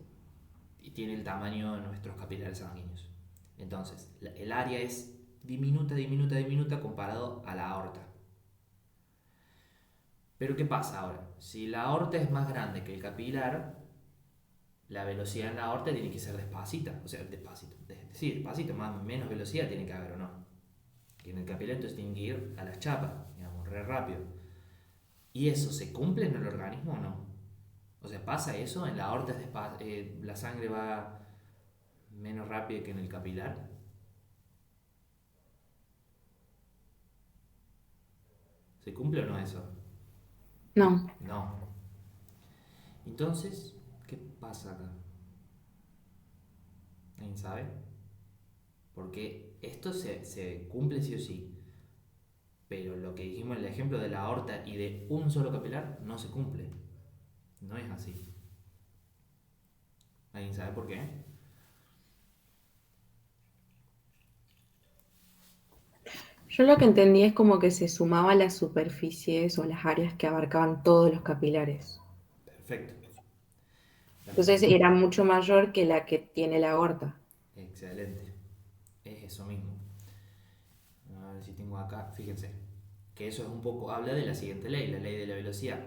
y tiene el tamaño de nuestros capilares sanguíneos. Entonces, el área es diminuta, diminuta, diminuta comparado a la aorta. Pero ¿qué pasa ahora? Si la aorta es más grande que el capilar, la velocidad en la aorta tiene que ser despacita, o sea, despacito, menos velocidad tiene que haber, ¿o no? Que en el capilar entonces tienen que ir a las chapas, digamos, re rápido. ¿Y eso se cumple en el organismo o no? O sea, ¿pasa eso? ¿En la aorta la sangre va menos rápido que en el capilar? ¿Se cumple o no eso? No. No. Entonces, ¿qué pasa acá? ¿Alguien sabe? Porque esto se cumple sí o sí. Pero lo que dijimos en el ejemplo de la aorta y de un solo capilar no se cumple. No es así. ¿Alguien sabe por qué? Yo lo que entendí es como que se sumaba las superficies o las áreas que abarcaban todos los capilares. Perfecto. Entonces era mucho mayor que la que tiene la aorta. Excelente. Es eso mismo. A ver si tengo acá. Fíjense. Que eso es un poco. Habla de la siguiente ley, la ley de la velocidad.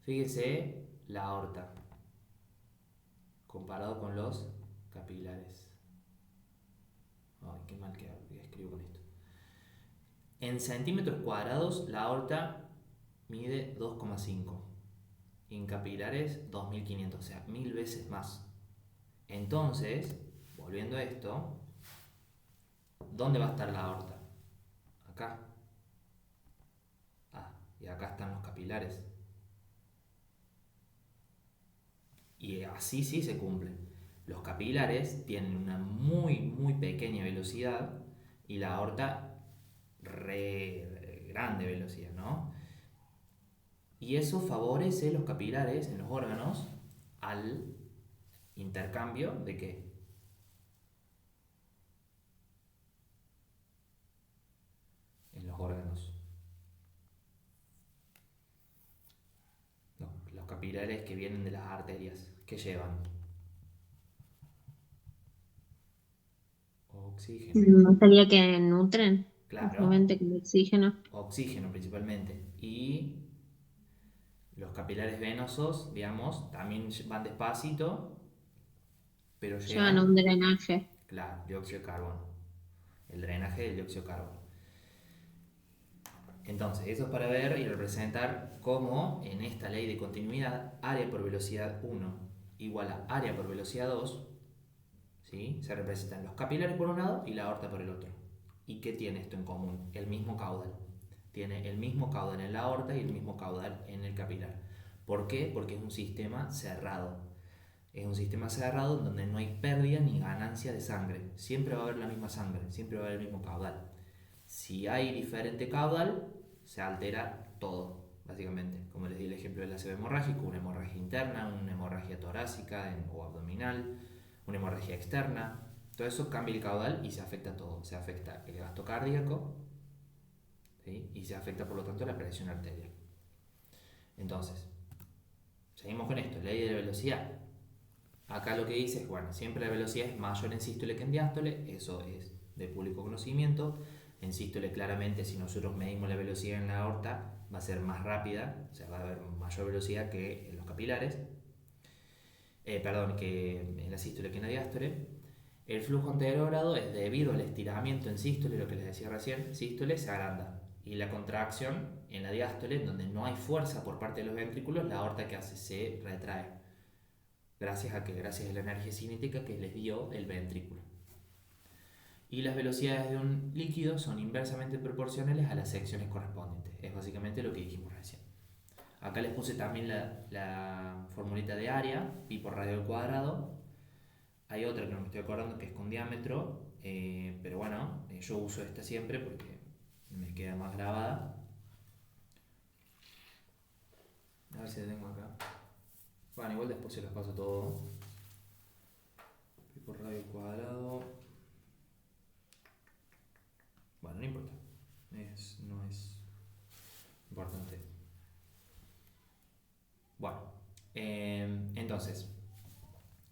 Fíjense la aorta. Comparado con los capilares. Ay, qué mal que escribo con esto. En centímetros cuadrados, la aorta mide 2,5. En capilares, 2500, o sea, 1000 veces más. Entonces, volviendo a esto, ¿dónde va a estar la aorta? Acá. Ah, y acá están los capilares. Y así sí se cumple. Los capilares tienen una muy, muy pequeña velocidad y la aorta re grande velocidad, ¿no? Y eso favorece los capilares en los órganos al intercambio de ¿qué? En los órganos. Los capilares que vienen de las arterias, ¿qué llevan? Oxígeno. ¿No sería que nutren? Claro. Simplemente con oxígeno. Oxígeno principalmente. Y los capilares venosos, digamos, también van despacito, pero Llevan llevan, un drenaje. claro, dióxido de carbono. El drenaje del dióxido de carbono. Entonces, eso es para ver y representar cómo en esta ley de continuidad, área por velocidad 1 igual a área por velocidad 2, ¿sí? Se representan los capilares por un lado y la aorta por el otro. ¿Y qué tiene esto en común? El mismo caudal. Tiene el mismo caudal en la aorta y el mismo caudal en el capilar. ¿Por qué? Porque es un sistema cerrado. Es un sistema cerrado donde no hay pérdida ni ganancia de sangre. Siempre va a haber la misma sangre, siempre va a haber el mismo caudal. Si hay diferente caudal, se altera todo, básicamente. Como les di el ejemplo del ácido hemorrágico, una hemorragia interna, una hemorragia torácica o abdominal, una hemorragia externa. Todo eso cambia el caudal y se afecta todo. Se afecta el gasto cardíaco, ¿sí? Y se afecta por lo tanto la presión arterial. Entonces, seguimos con esto, ley de la velocidad. Acá lo que dice es, bueno, siempre la velocidad es mayor en sístole que en diástole, eso es de público conocimiento. En sístole claramente si nosotros medimos la velocidad en la aorta va a ser más rápida, o sea, va a haber mayor velocidad que en los capilares, que en la sístole que en la diástole. El flujo anterogrado es debido al estiramiento en sístole, lo que les decía recién, sístole se agranda. Y la contracción en la diástole, donde no hay fuerza por parte de los ventrículos, la aorta que hace se retrae. Gracias a la energía cinética que les dio el ventrículo. Y las velocidades de un líquido son inversamente proporcionales a las secciones correspondientes. Es básicamente lo que dijimos recién. Acá les puse también la formulita de área, pi por radio al cuadrado. Hay otra que no me estoy acordando que es con diámetro, pero bueno, yo uso esta siempre porque me queda más grabada. A ver si la tengo acá. Bueno, igual después se los paso todo. Pico radio cuadrado. Bueno, no importa. No es importante. Bueno, entonces,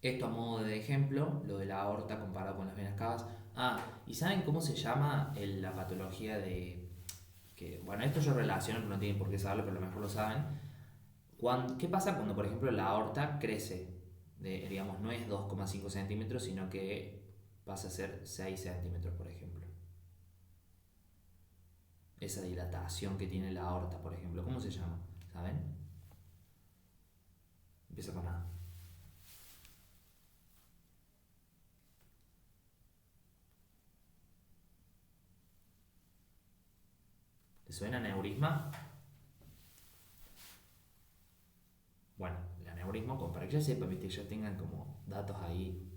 esto a modo de ejemplo, lo de la aorta comparado con las venas cavas. Ah, ¿y saben cómo se llama la patología de... que, bueno, esto yo relaciono, pero no tienen por qué saberlo, pero a lo mejor lo saben. ¿Qué pasa cuando, por ejemplo, la aorta crece? Digamos, no es 2,5 centímetros, sino que pasa a ser 6 centímetros, por ejemplo. Esa dilatación que tiene la aorta, por ejemplo. ¿Cómo se llama? ¿Saben? Empieza con A. ¿Te suena aneurisma? Bueno, el aneurisma, como para que ya sepan, ¿viste? Que ya tengan como datos ahí,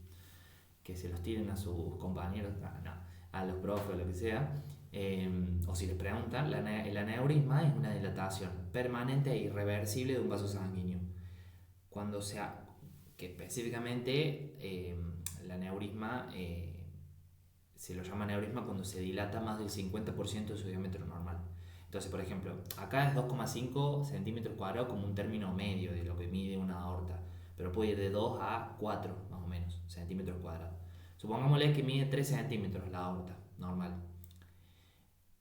que se los tiren a sus compañeros, no, a los profes o lo que sea, o si les preguntan, el aneurisma es una dilatación permanente e irreversible de un vaso sanguíneo. Cuando sea, que específicamente el aneurisma se lo llama aneurisma cuando se dilata más del 50% de su diámetro normal. Entonces, por ejemplo, acá es 2,5 centímetros cuadrados como un término medio de lo que mide una aorta, pero puede ir de 2 a 4 más o menos centímetros cuadrados. Supongámosle que mide 3 centímetros la aorta normal.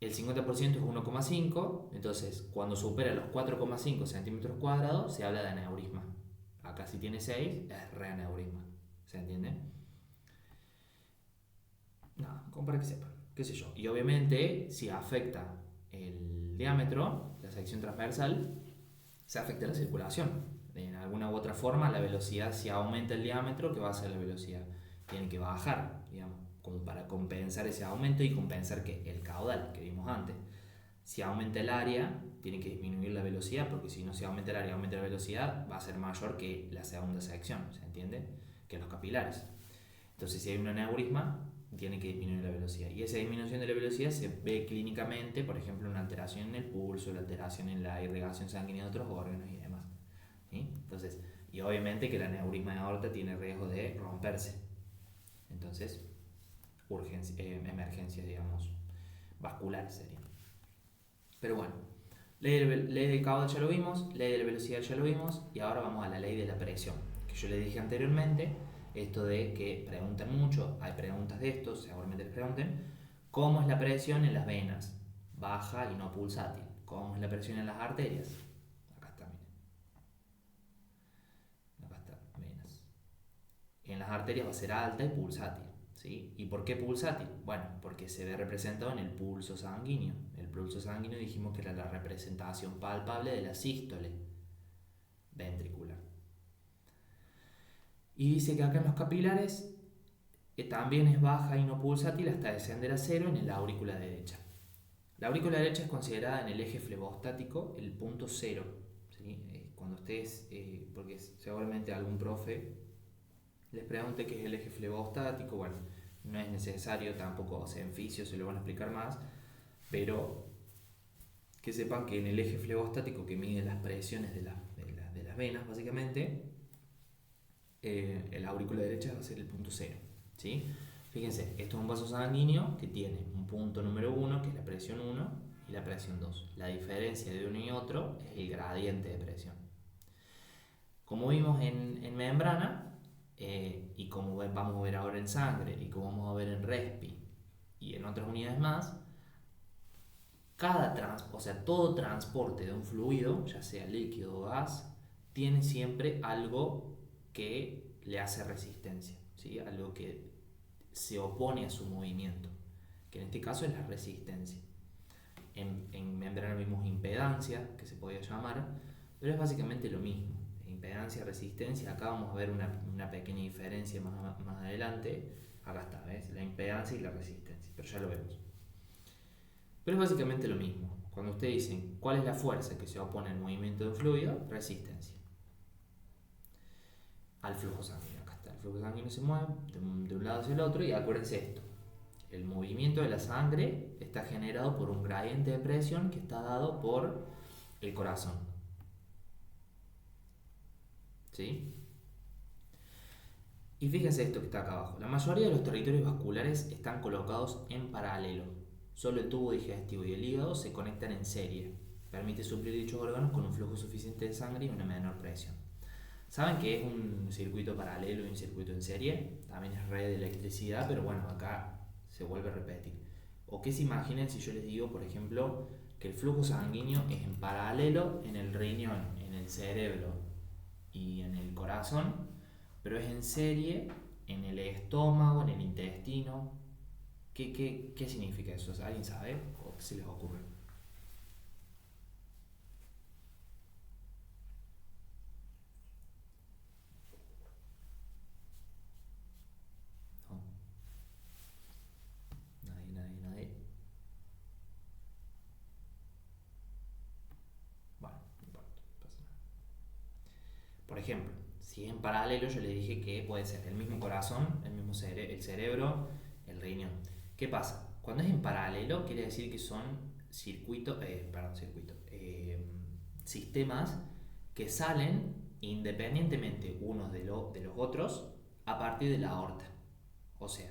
El 50% es 1,5, entonces cuando supera los 4,5 centímetros cuadrados se habla de aneurisma. Acá si tiene 6 es reaneurisma. ¿Se entiende? Nada, como para que sepan, qué sé yo. Y obviamente, si afecta el diámetro, la sección transversal, se afecta la circulación. En alguna u otra forma, la velocidad, si aumenta el diámetro, ¿qué va a hacer la velocidad? Tiene que bajar, digamos, como para compensar ese aumento y compensar que el caudal que vimos antes. Si aumenta el área, tiene que disminuir la velocidad, porque si no se aumenta el área y aumenta la velocidad, va a ser mayor que la segunda sección, ¿se entiende? Que los capilares. Entonces, si hay un aneurisma, tiene que disminuir la velocidad. Y esa disminución de la velocidad se ve clínicamente, por ejemplo, una alteración en el pulso, la alteración en la irrigación sanguínea de otros órganos y demás. ¿Sí? Entonces, y obviamente que el aneurisma de aorta tiene riesgo de romperse. Entonces, emergencias, digamos, vasculares serían. Pero bueno, ley del caudal ya lo vimos, ley de la velocidad ya lo vimos, y ahora vamos a la ley de la presión, que yo le dije anteriormente. Esto de que preguntan mucho, hay preguntas de esto, seguramente les pregunten, ¿cómo es la presión en las venas? Baja y no pulsátil. ¿Cómo es la presión en las arterias? Acá está, miren. Acá está, venas. En las arterias va a ser alta y pulsátil, ¿sí? ¿Y por qué pulsátil? Bueno, porque se ve representado en el pulso sanguíneo. El pulso sanguíneo dijimos que era la representación palpable de la sístole ventricular. Y dice que acá en los capilares también es baja y no pulsátil hasta descender a 0 en la aurícula derecha. La aurícula derecha es considerada en el eje flebostático el punto 0. ¿Sí? Cuando ustedes, porque seguramente algún profe les pregunte qué es el eje flebostático, bueno, no es necesario tampoco, en fisio se lo van a explicar más, pero que sepan que en el eje flebostático que mide las presiones de las venas, básicamente, la aurícula derecha va a ser el punto 0, ¿sí? Fíjense, esto es un vaso sanguíneo que tiene un punto número 1, que es la presión 1, y la presión 2. La diferencia de uno y otro es el gradiente de presión. Como vimos en membrana, y como vamos a ver ahora en sangre, y como vamos a ver en respi, y en otras unidades más, todo transporte de un fluido, ya sea líquido o gas, tiene siempre algo que le hace resistencia, ¿sí? Algo que se opone a su movimiento, que en este caso es la resistencia. En membrana vimos impedancia, que se podía llamar, pero es básicamente lo mismo. Impedancia, resistencia, acá vamos a ver una pequeña diferencia más adelante. Acá está, ¿ves? La impedancia y la resistencia, pero ya lo vemos. Pero es básicamente lo mismo. Cuando ustedes dicen cuál es la fuerza que se opone al movimiento de un fluido, resistencia. Al flujo sanguíneo, acá está el flujo sanguíneo se mueve de un lado hacia el otro y acuérdense esto. El movimiento de la sangre está generado por un gradiente de presión que está dado por el corazón. ¿Sí? Y fíjense esto que está acá abajo. La mayoría de los territorios vasculares están colocados en paralelo. Solo el tubo digestivo y el hígado se conectan en serie. Permite suplir dichos órganos con un flujo suficiente de sangre y una menor presión. ¿Saben que es un circuito paralelo y un circuito en serie? También es red de electricidad, pero bueno, acá se vuelve a repetir. O que se imaginen si yo les digo, por ejemplo, que el flujo sanguíneo es en paralelo en el riñón, en el cerebro y en el corazón, pero es en serie en el estómago, en el intestino. ¿Qué significa eso? ¿Alguien sabe? ¿O qué se les ocurre? ¿No? Nadie. Bueno, no importa, no pasa nada. Por ejemplo, si es en paralelo, yo le dije que puede ser el mismo corazón, el mismo el cerebro, el riñón. ¿Qué pasa? Cuando es en paralelo, quiere decir que son sistemas que salen independientemente unos de los otros a partir de la aorta. O sea,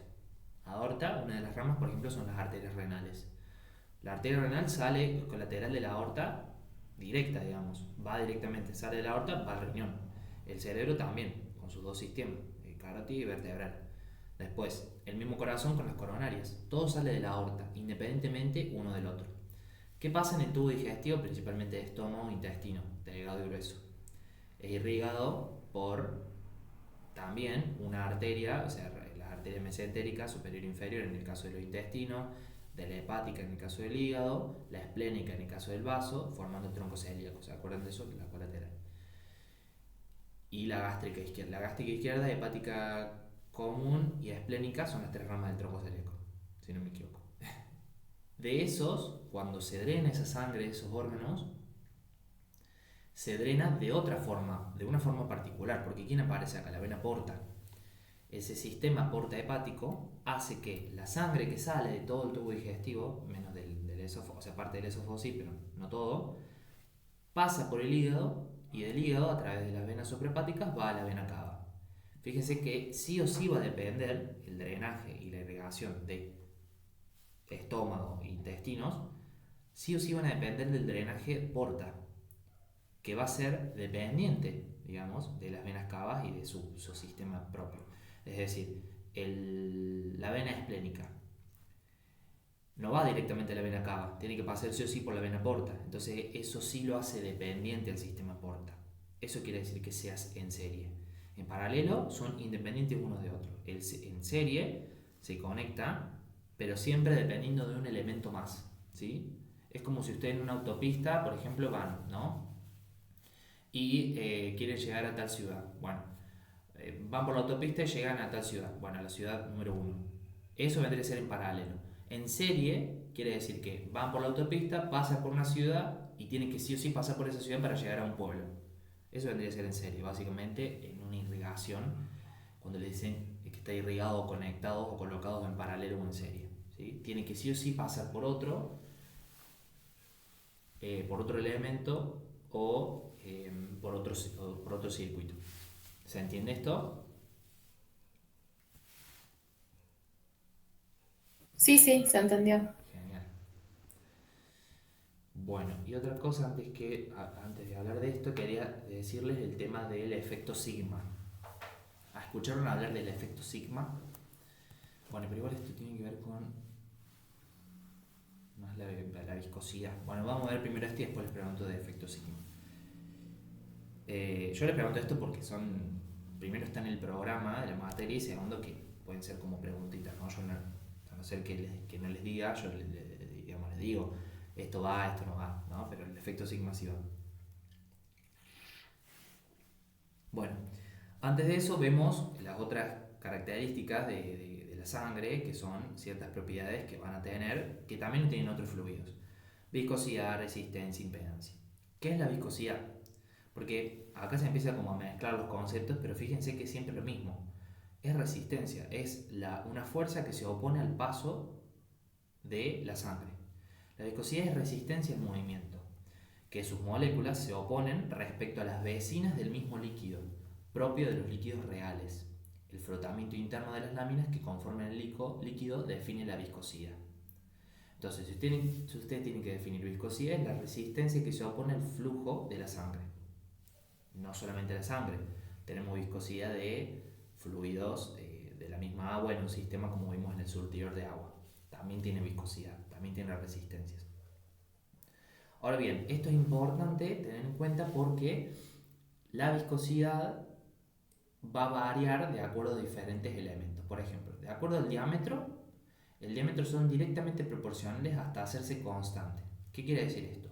aorta, una de las ramas, por ejemplo, son las arterias renales. La arteria renal sale colateral de la aorta, directa, digamos, va directamente, sale de la aorta, va al riñón. El cerebro también, con sus dos sistemas, carótido y vertebral. Después, el mismo corazón con las coronarias. Todo sale de la aorta, independientemente uno del otro. ¿Qué pasa en el tubo digestivo? Principalmente de estómago, intestino, delgado y grueso. Es irrigado por también una arteria, o sea, la arteria mesentérica superior e inferior en el caso de los intestinos, de la hepática en el caso del hígado, la esplénica en el caso del vaso, formando el tronco celíaco. ¿Se acuerdan de eso? La colateral. Y la gástrica izquierda. La gástrica izquierda, hepática común y esplénica son las tres ramas del tronco celíaco, si no me equivoco. De esos, cuando se drena esa sangre de esos órganos, se drena de otra forma, de una forma particular, porque ¿quién aparece acá? La vena porta. Ese sistema porta hepático hace que la sangre que sale de todo el tubo digestivo, menos del esófago, o sea, parte del esófago sí, pero no todo, pasa por el hígado y del hígado a través de las venas suprahepáticas va a la vena cava. Fíjense que sí o sí va a depender el drenaje y la irrigación de estómago e intestinos, sí o sí van a depender del drenaje porta, que va a ser dependiente, digamos, de las venas cavas y de su sistema propio. Es decir, la vena esplénica no va directamente a la vena cava, tiene que pasar sí o sí por la vena porta. Entonces eso sí lo hace dependiente al sistema porta. Eso quiere decir que seas en serie. En paralelo son independientes unos de otros. En serie se conecta, pero siempre dependiendo de un elemento más, ¿sí? Es como si ustedes en una autopista, por ejemplo, van, ¿no? Y quieren llegar a tal ciudad. Bueno, van por la autopista y llegan a tal ciudad. Bueno, a la ciudad número 1. Eso vendría a ser en paralelo. En serie quiere decir que van por la autopista, pasan por una ciudad y tienen que sí o sí pasar por esa ciudad para llegar a un pueblo. Eso vendría a ser en serie, básicamente en una irrigación, cuando le dicen que está irrigado, conectados o colocados en paralelo o en serie, ¿sí? Tiene que sí o sí pasar por otro elemento o por otro circuito. ¿Se entiende esto? Sí, se entendió. Genial. Bueno, y otra cosa antes de hablar de esto, quería decirles el tema del efecto sigma. ¿Escucharon hablar del efecto sigma? Bueno, pero igual esto tiene que ver con más la viscosidad. Bueno, vamos a ver primero esto y después les pregunto de efecto sigma. Yo les pregunto esto porque primero está en el programa de la materia y segundo que pueden ser como preguntitas, ¿no? Yo a no ser que no les diga, yo les digo, esto va, esto no va, ¿no? Pero el efecto sigma sí va. Bueno, antes de eso vemos las otras características de la sangre, que son ciertas propiedades que van a tener, que también tienen otros fluidos. Viscosidad, resistencia, impedancia. ¿Qué es la viscosidad? Porque acá se empieza como a mezclar los conceptos, pero fíjense que es siempre lo mismo. es resistencia, es una fuerza que se opone al paso de la sangre. La viscosidad es resistencia al movimiento, que sus moléculas se oponen respecto a las vecinas del mismo líquido, propio de los líquidos reales. El frotamiento interno de las láminas que conforman el líquido define la viscosidad. Entonces, si usted tiene que definir viscosidad, es la resistencia que se opone al flujo de la sangre. No solamente la sangre, tenemos viscosidad de fluidos de la misma agua en un sistema como vimos en el surtidor de agua. También tiene viscosidad, también tiene resistencias. Ahora bien, esto es importante tener en cuenta porque la viscosidad va a variar de acuerdo a diferentes elementos. Por ejemplo, de acuerdo al diámetro, el diámetro son directamente proporcionales hasta hacerse constante. ¿Qué quiere decir esto?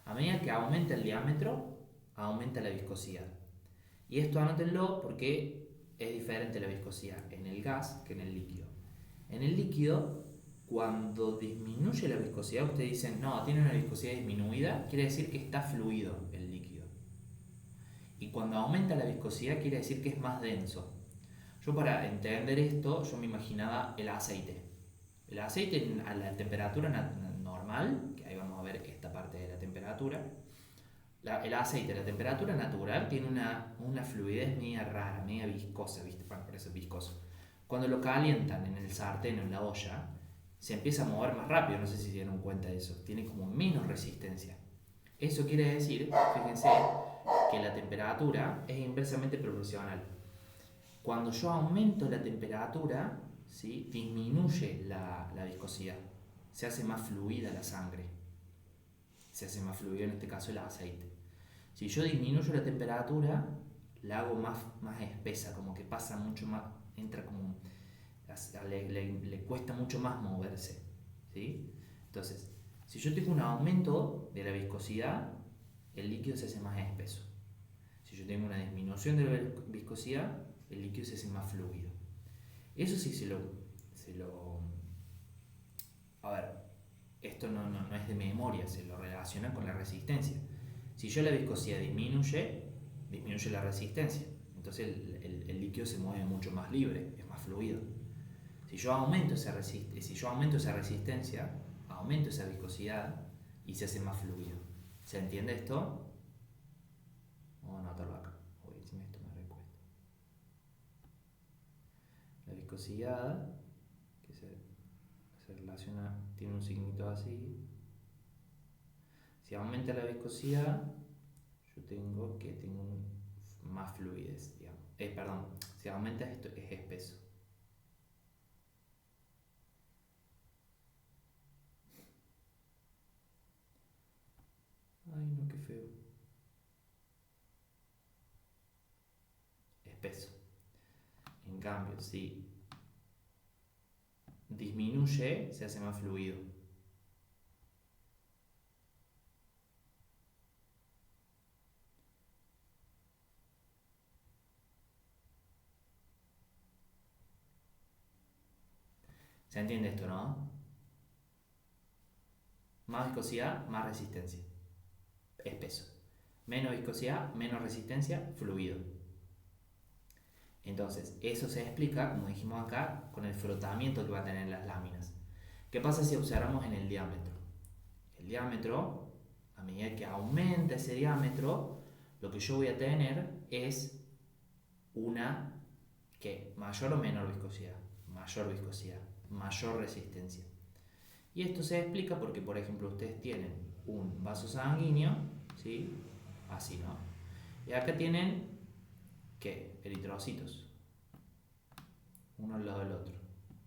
A medida que aumenta el diámetro, aumenta la viscosidad. Y esto anótenlo porque es diferente la viscosidad en el gas que en el líquido. En el líquido, cuando disminuye la viscosidad, ustedes dicen, no, tiene una viscosidad disminuida, quiere decir que está fluido el líquido. Y cuando aumenta la viscosidad, quiere decir que es más denso. Yo para entender esto, yo me imaginaba el aceite. El aceite a la temperatura normal, que ahí vamos a ver esta parte de la temperatura, el aceite a la temperatura natural tiene una fluidez media rara, media viscosa, ¿viste? Bueno, por eso es viscoso. Cuando lo calientan en el sartén o en la olla, se empieza a mover más rápido, no sé si se dieron cuenta de eso, tiene como menos resistencia. Eso quiere decir, fíjense, que la temperatura es inversamente proporcional. Cuando yo aumento la temperatura, ¿sí?, disminuye la viscosidad, se hace más fluida la sangre, se hace más fluido en este caso el aceite. Si yo disminuyo la temperatura, la hago más espesa, como que pasa mucho más, entra como, le cuesta mucho más moverse, ¿sí? Entonces, si yo tengo un aumento de la viscosidad, el líquido se hace más espeso. Si yo tengo una disminución de la viscosidad, el líquido se hace más fluido. Eso sí a ver, esto no es de memoria, se lo relaciona con la resistencia. Si yo la viscosidad disminuye la resistencia. Entonces el líquido se mueve mucho más libre, es más fluido. Si yo aumento esa resistencia, aumento esa viscosidad y se hace más fluido. ¿Se entiende esto? Vamos a anotarlo acá. Uy, si esto me recuesta. La viscosidad, que se relaciona, tiene un signito así. Si aumenta la viscosidad, yo tengo más fluidez, digamos. Perdón, si aumenta esto es espeso. Ay, no, qué feo. Espeso. En cambio, si disminuye, se hace más fluido. ¿Se entiende esto, no? Más viscosidad, más resistencia. Espeso. Menos viscosidad, menos resistencia, fluido. Entonces, eso se explica, como dijimos acá, con el frotamiento que va a tener las láminas. ¿Qué pasa si observamos en el diámetro? El diámetro, a medida que aumenta ese diámetro, lo que yo voy a tener es una mayor o menor viscosidad, mayor resistencia. Y esto se explica porque, por ejemplo, ustedes tienen un vaso sanguíneo, ¿sí?, así, ¿no? Y acá tienen, ¿qué? Eritrocitos, uno al lado del otro,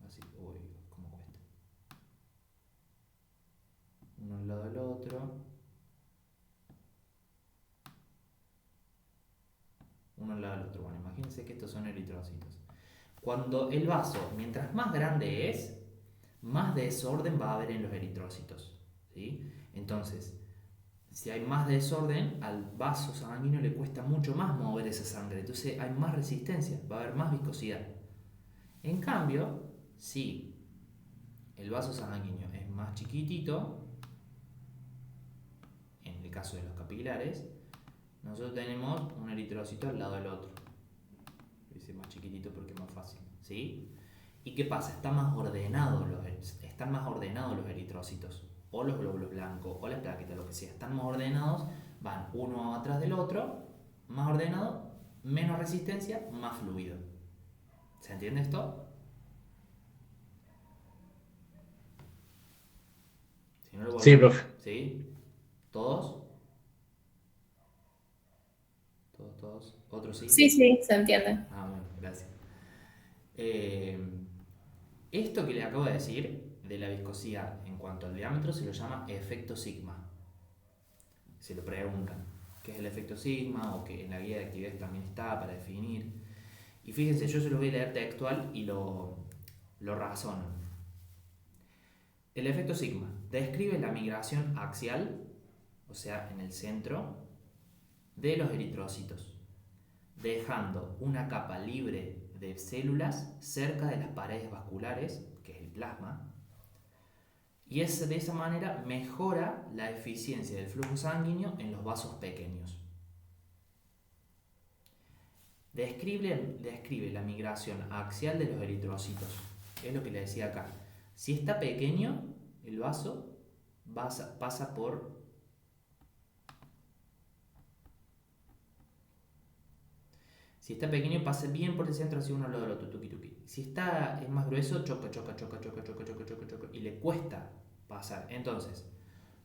así, uy, cómo cuesta. Uno al lado del otro, uno al lado del otro. Bueno, imagínense que estos son eritrocitos. Cuando el vaso, mientras más grande es, más desorden va a haber en los eritrocitos, ¿sí? Entonces, si hay más desorden, al vaso sanguíneo le cuesta mucho más mover esa sangre, entonces hay más resistencia, va a haber más viscosidad. En cambio, si el vaso sanguíneo es más chiquitito, en el caso de los capilares, nosotros tenemos un eritrocito al lado del otro. hice más chiquitito porque es más fácil, ¿sí? ¿Y qué pasa? Están más ordenados los eritrocitos, o los glóbulos blancos, o las plaquetas, lo que sea. Están más ordenados, van uno atrás del otro, más ordenado, menos resistencia, más fluido. ¿Se entiende esto? Si no lo Sí, vuelvo- profe. ¿Sí? ¿Todos? ¿Todos? ¿Otros sí? Sí, sí, se entiende. Ah, bueno, gracias. Esto que le acabo de decir de la viscosidad en cuanto al diámetro se lo llama efecto sigma. Se lo preguntan, ¿qué es el efecto sigma? O que en la guía de actividades también está para definir. Y fíjense, yo se lo voy a leer textual y lo razono. El efecto sigma describe la migración axial, o sea, en el centro, de los eritrocitos, dejando una capa libre de células cerca de las paredes vasculares, que es el plasma, y de esa manera mejora la eficiencia del flujo sanguíneo en los vasos pequeños. Describe la migración axial de los eritrocitos. Es lo que le decía acá. Si está pequeño el vaso, pasa por... Si está pequeño, pasa bien por el centro, así uno al lado del otro, tuki tuki. Si es más grueso, choca, y le cuesta pasar. Entonces,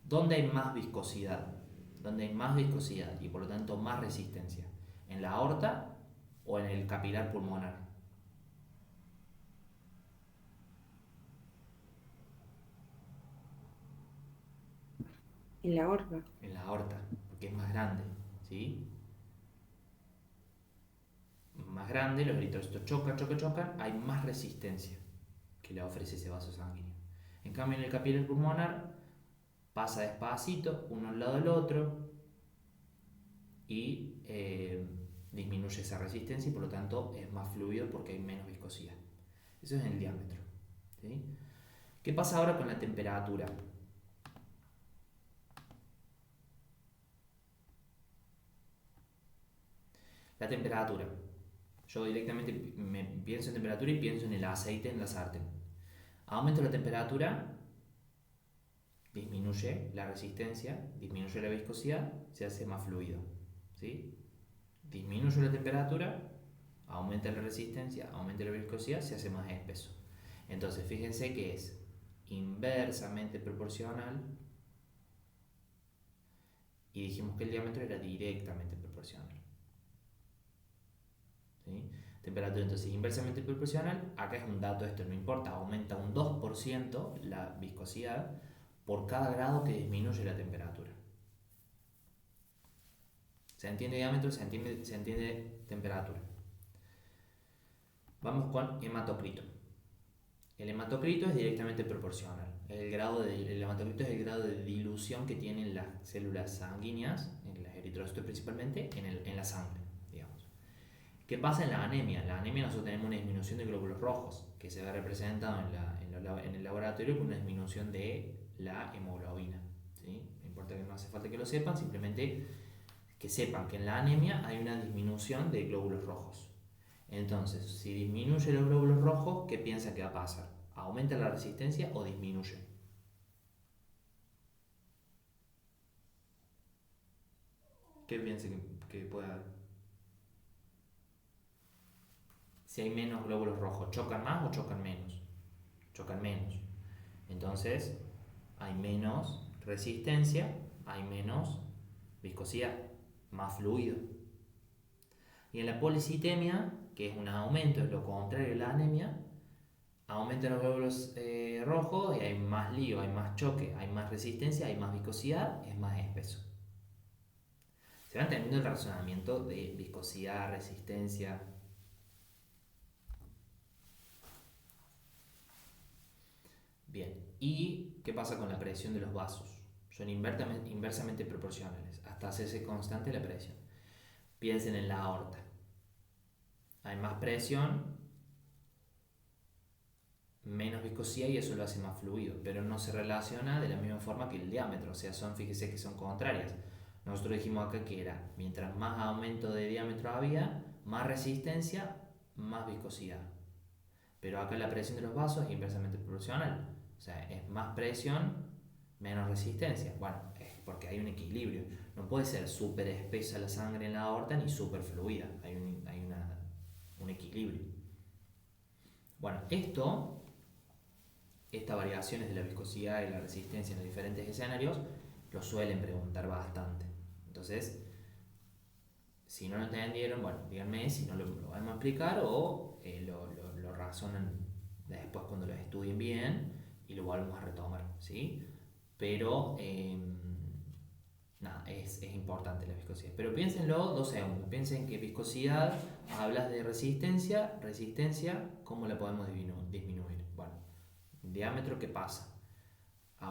¿dónde hay más viscosidad? ¿Dónde hay más viscosidad y por lo tanto más resistencia? ¿En la aorta o en el capilar pulmonar? En la aorta. En la aorta, porque es más grande, ¿sí? Más grande, los eritrocitos chocan, hay más resistencia que le ofrece ese vaso sanguíneo. En cambio, en el capilar pulmonar pasa despacito, uno al lado del otro, y disminuye esa resistencia y por lo tanto es más fluido porque hay menos viscosidad. Eso es en el diámetro, ¿sí? ¿Qué pasa ahora con la temperatura? La temperatura. Yo directamente me pienso en temperatura y pienso en el aceite en la sartén. Aumento la temperatura, disminuye la resistencia, disminuye la viscosidad, se hace más fluido, ¿sí? Disminuye la temperatura, aumenta la resistencia, aumenta la viscosidad, se hace más espeso. Entonces fíjense que es inversamente proporcional y dijimos que el diámetro era directamente proporcional, ¿sí? Temperatura entonces inversamente proporcional, acá es un dato, esto no importa, aumenta un 2% la viscosidad por cada grado que disminuye la temperatura. ¿Se entiende diámetro? ¿Se entiende temperatura? Vamos con hematocrito. El hematocrito es directamente proporcional. El hematocrito es el grado de dilución que tienen las células sanguíneas, en los eritrocitos principalmente, en la sangre, digamos. ¿Qué pasa en la anemia? En la anemia nosotros tenemos una disminución de glóbulos rojos, que se ve representado en el laboratorio con una disminución de la hemoglobina, ¿sí? No importa, que no hace falta que lo sepan, simplemente que sepan que en la anemia hay una disminución de glóbulos rojos. Entonces, si disminuye los glóbulos rojos, ¿qué piensa que va a pasar? ¿Aumenta la resistencia o disminuye? ¿Qué piensa que puede haber? Si hay menos glóbulos rojos, ¿chocan más o chocan menos? Chocan menos. Entonces, hay menos resistencia, hay menos viscosidad, más fluido. Y en la policitemia, que es un aumento, es lo contrario de la anemia, aumentan los glóbulos rojos y hay más lío, hay más choque, hay más resistencia, hay más viscosidad, es más espeso. ¿Se va entendiendo el razonamiento de viscosidad, resistencia? Bien, ¿y qué pasa con la presión de los vasos? Son inversamente proporcionales, hasta hacerse constante la presión. Piensen en la aorta. Hay más presión, menos viscosidad y eso lo hace más fluido, pero no se relaciona de la misma forma que el diámetro, o sea, fíjese que son contrarias. Nosotros dijimos acá que era, mientras más aumento de diámetro había, más resistencia más viscosidad. Pero acá la presión de los vasos es inversamente proporcional. O sea, es más presión, menos resistencia. Bueno, es porque hay un equilibrio. No puede ser súper espesa la sangre en la aorta ni súper fluida. Hay un equilibrio. Bueno, estas variaciones de la viscosidad y la resistencia en los diferentes escenarios lo suelen preguntar bastante. Entonces, si no lo entendieron, bueno, díganme si no lo vamos a explicar o lo razonan después cuando lo estudien bien y lo volvemos a retomar, ¿sí? Pero, nada, es importante la viscosidad. Pero piénsenlo 2 segundos. Piensen que viscosidad, hablas de resistencia. Resistencia, ¿cómo la podemos disminuir? Bueno, diámetro, ¿qué pasa? Si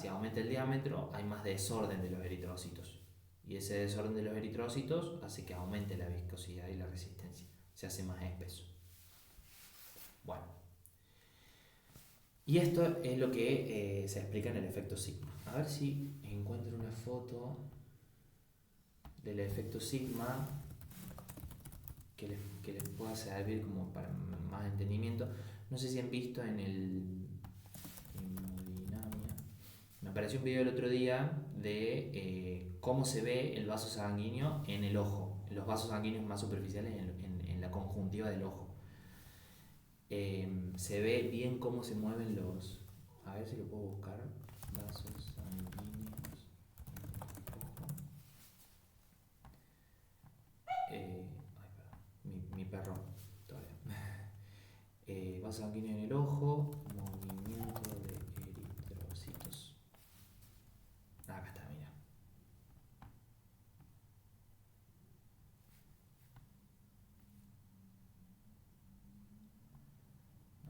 aumenta el diámetro, hay más desorden de los eritrocitos. Y ese desorden de los eritrocitos hace que aumente la viscosidad y la resistencia. Se hace más espeso. Bueno. Y esto es lo que se explica en el efecto sigma. A ver si encuentro una foto del efecto sigma que les pueda servir como para más entendimiento. No sé si han visto en hemodinamia. Me apareció un video el otro día de cómo se ve el vaso sanguíneo en el ojo, en los vasos sanguíneos más superficiales en la conjuntiva del ojo. Se ve bien cómo se mueven los... A ver si lo puedo buscar. Vasos sanguíneos en el ojo. Ay, perdón. Mi perro todavía. Vaso sanguíneo en el ojo. Movimiento de eritrocitos. Acá está, mira.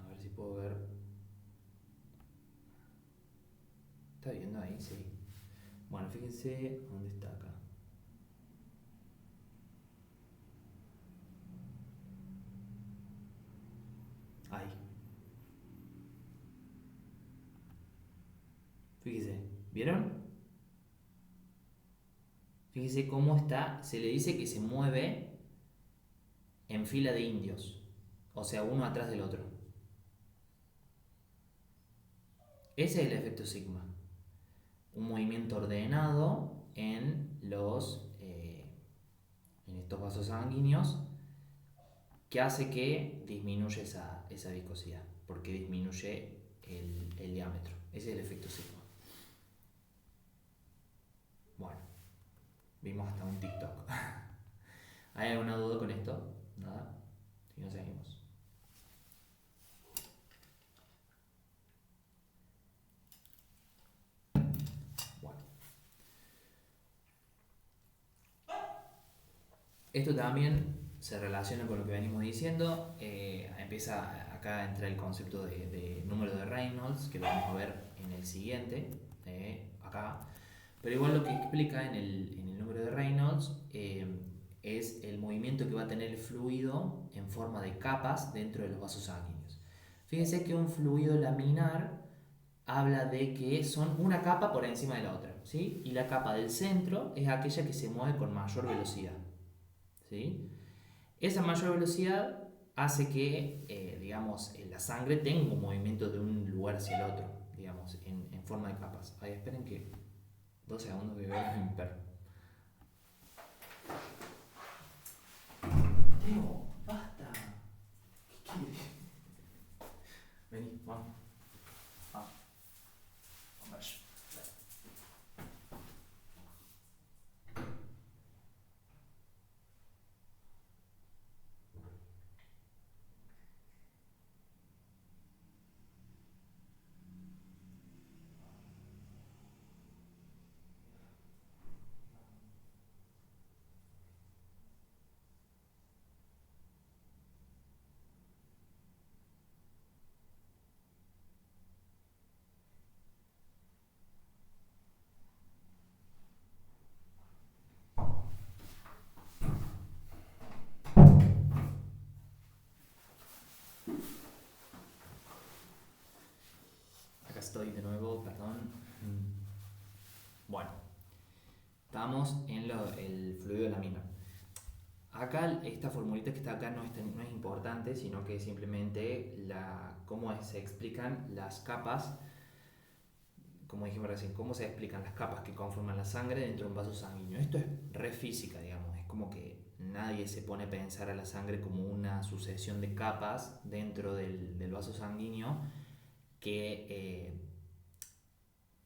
A ver si puedo ver. ¿Está viendo ahí? Sí. Bueno, fíjense dónde está acá. Ahí. Fíjense. ¿Vieron? Fíjense cómo está. Se le dice que se mueve en fila de indios. O sea, uno atrás del otro. Ese es el efecto sigma. Un movimiento ordenado en estos vasos sanguíneos que hace que disminuya esa viscosidad, porque disminuye el diámetro. Ese es el efecto sigma. Bueno, vimos hasta un TikTok. ¿Hay alguna duda con esto? ¿Nada? Si no, seguimos. Bueno. Esto también se relaciona con lo que venimos diciendo. Empieza acá a entrar el concepto de número de Reynolds, que lo vamos a ver en el siguiente, acá. Pero igual lo que explica en el número de Reynolds es el movimiento que va a tener el fluido en forma de capas dentro de los vasos sanguíneos. Fíjense que un fluido laminar habla de que son una capa por encima de la otra, ¿sí? Y la capa del centro es aquella que se mueve con mayor velocidad, ¿sí? Esa mayor velocidad hace que, digamos, la sangre tenga un movimiento de un lugar hacia el otro, digamos, en forma de capas. Ahí esperen que 2 segundos que veo a mi perro. Teo, basta. ¿Qué quieres? Vení, vamos. Vamos. Vamos. Acá estoy de nuevo, perdón. Bueno, estamos en el fluido laminar. Acá esta formulita que está acá no es importante, sino que simplemente cómo se explican las capas, como dijimos recién, cómo se explican las capas que conforman la sangre dentro de un vaso sanguíneo. Esto es re física, digamos, es como que nadie se pone a pensar a la sangre como una sucesión de capas dentro del vaso sanguíneo que,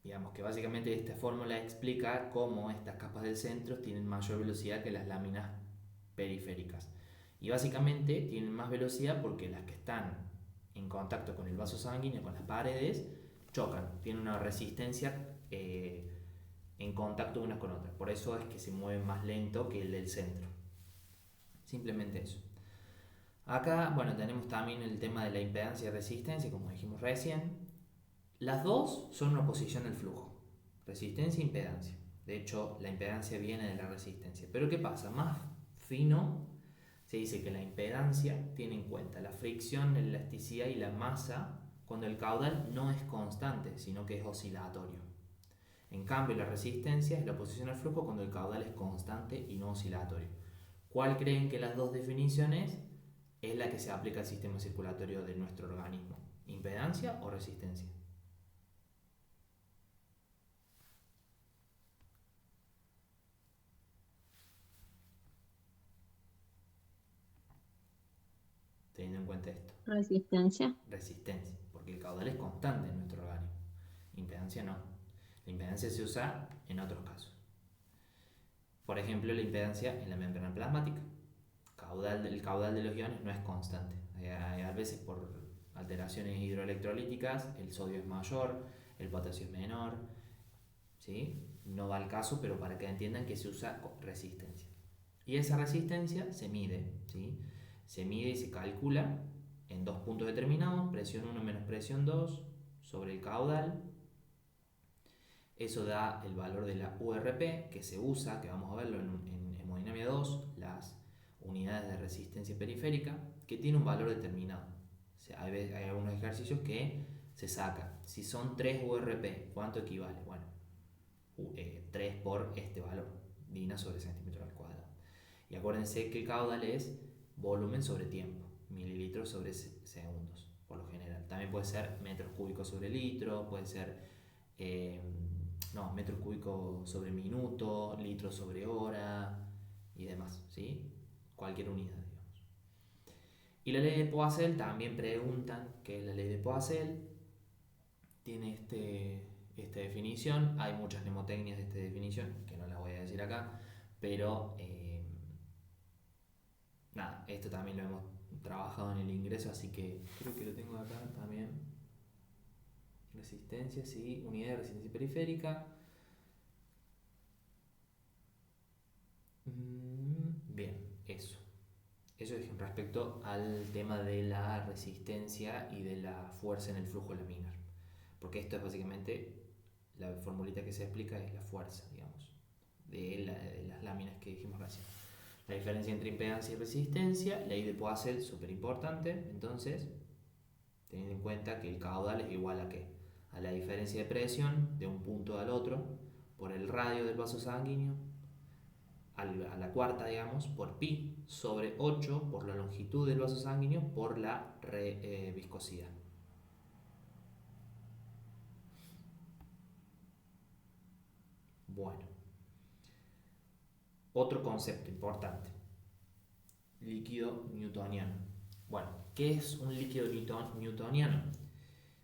digamos, que básicamente esta fórmula explica cómo estas capas del centro tienen mayor velocidad que las láminas periféricas. Y básicamente tienen más velocidad porque las que están en contacto con el vaso sanguíneo, con las paredes, chocan, tienen una resistencia en contacto unas con otras. Por eso es que se mueven más lento que el del centro. Simplemente eso. Acá, bueno, tenemos también el tema de la impedancia y resistencia, como dijimos recién. Las dos son una oposición del flujo, resistencia e impedancia. De hecho, la impedancia viene de la resistencia. Pero ¿qué pasa? Más fino, se dice que la impedancia tiene en cuenta la fricción, la elasticidad y la masa cuando el caudal no es constante, sino que es oscilatorio. En cambio, la resistencia es la oposición al flujo cuando el caudal es constante y no oscilatorio. ¿Cuál creen que las dos definiciones es la que se aplica al sistema circulatorio de nuestro organismo? ¿Impedancia o resistencia? Teniendo en cuenta esto. Resistencia. Resistencia, porque el caudal es constante en nuestro organismo. Impedancia no. La impedancia se usa en otros casos. Por ejemplo, la impedancia en la membrana plasmática. El caudal de los iones no es constante. A veces por alteraciones hidroelectrolíticas el sodio es mayor, el potasio es menor. ¿Sí? No va al caso, pero para que entiendan que se usa resistencia. Y esa resistencia se mide, ¿sí? Se mide y se calcula en dos puntos determinados, presión 1 menos presión 2 sobre el caudal. Eso da el valor de la URP que se usa, que vamos a verlo en hemodinámica 2, las unidades de resistencia periférica, que tiene un valor determinado. O sea, hay algunos ejercicios que se sacan. Si son 3 URP, ¿cuánto equivale? Bueno, 3 por este valor, DINA sobre centímetro al cuadrado. Y acuérdense que el caudal es volumen sobre tiempo, mililitros sobre segundos, por lo general. También puede ser metros cúbicos sobre litro, puede ser metros cúbicos sobre minuto, litros sobre hora y demás, ¿sí? Cualquier unidad, digamos. Y la ley de Poiseuille también preguntan qué es la ley de Poiseuille. Tiene esta definición. Hay muchas mnemotecnias de esta definición que no las voy a decir acá, pero nada, esto también lo hemos trabajado en el ingreso, así que creo que lo tengo acá también. Resistencia, sí, unidad de resistencia periférica. Bien, eso. Eso es respecto al tema de la resistencia y de la fuerza en el flujo laminar. Porque esto es básicamente, la formulita que se explica es la fuerza, digamos, de las láminas que dijimos recién. La diferencia entre impedancia y resistencia, ley de Poiseuille, súper importante. Entonces, teniendo en cuenta que el caudal es igual a ¿qué? A la diferencia de presión de un punto al otro por el radio del vaso sanguíneo a la cuarta, digamos, por pi sobre 8 por la longitud del vaso sanguíneo por la viscosidad. Bueno, otro concepto importante, líquido newtoniano. Bueno, ¿qué es un líquido newtoniano?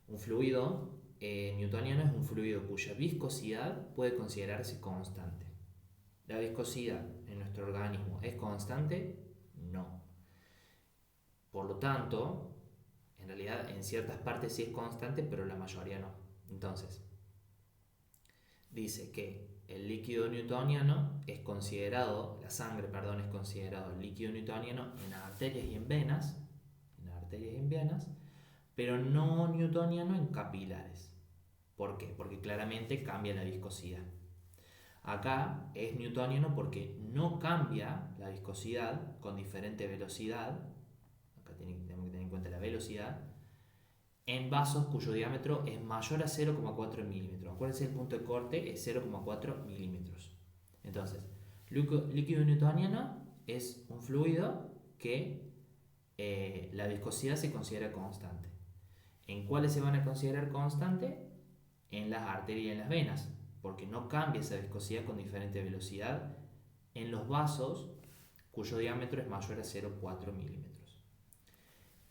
Un fluido newtoniano es un fluido cuya viscosidad puede considerarse constante. ¿La viscosidad en nuestro organismo es constante? No. Por lo tanto, en realidad en ciertas partes sí es constante, pero la mayoría no. Entonces, dice que el líquido newtoniano es considerado, la sangre, perdón, es considerado líquido newtoniano en arterias y en venas, pero no newtoniano en capilares. ¿Por qué? Porque claramente cambia la viscosidad. Acá es newtoniano porque no cambia la viscosidad con diferente velocidad. Acá tenemos que tener en cuenta la velocidad en vasos cuyo diámetro es mayor a 0,4 milímetros. Acuérdense, el punto de corte es 0,4 milímetros. Entonces, líquido newtoniano es un fluido que la viscosidad se considera constante. ¿En cuáles se van a considerar constante? En las arterias y en las venas, porque no cambia esa viscosidad con diferente velocidad en los vasos cuyo diámetro es mayor a 0,4 milímetros.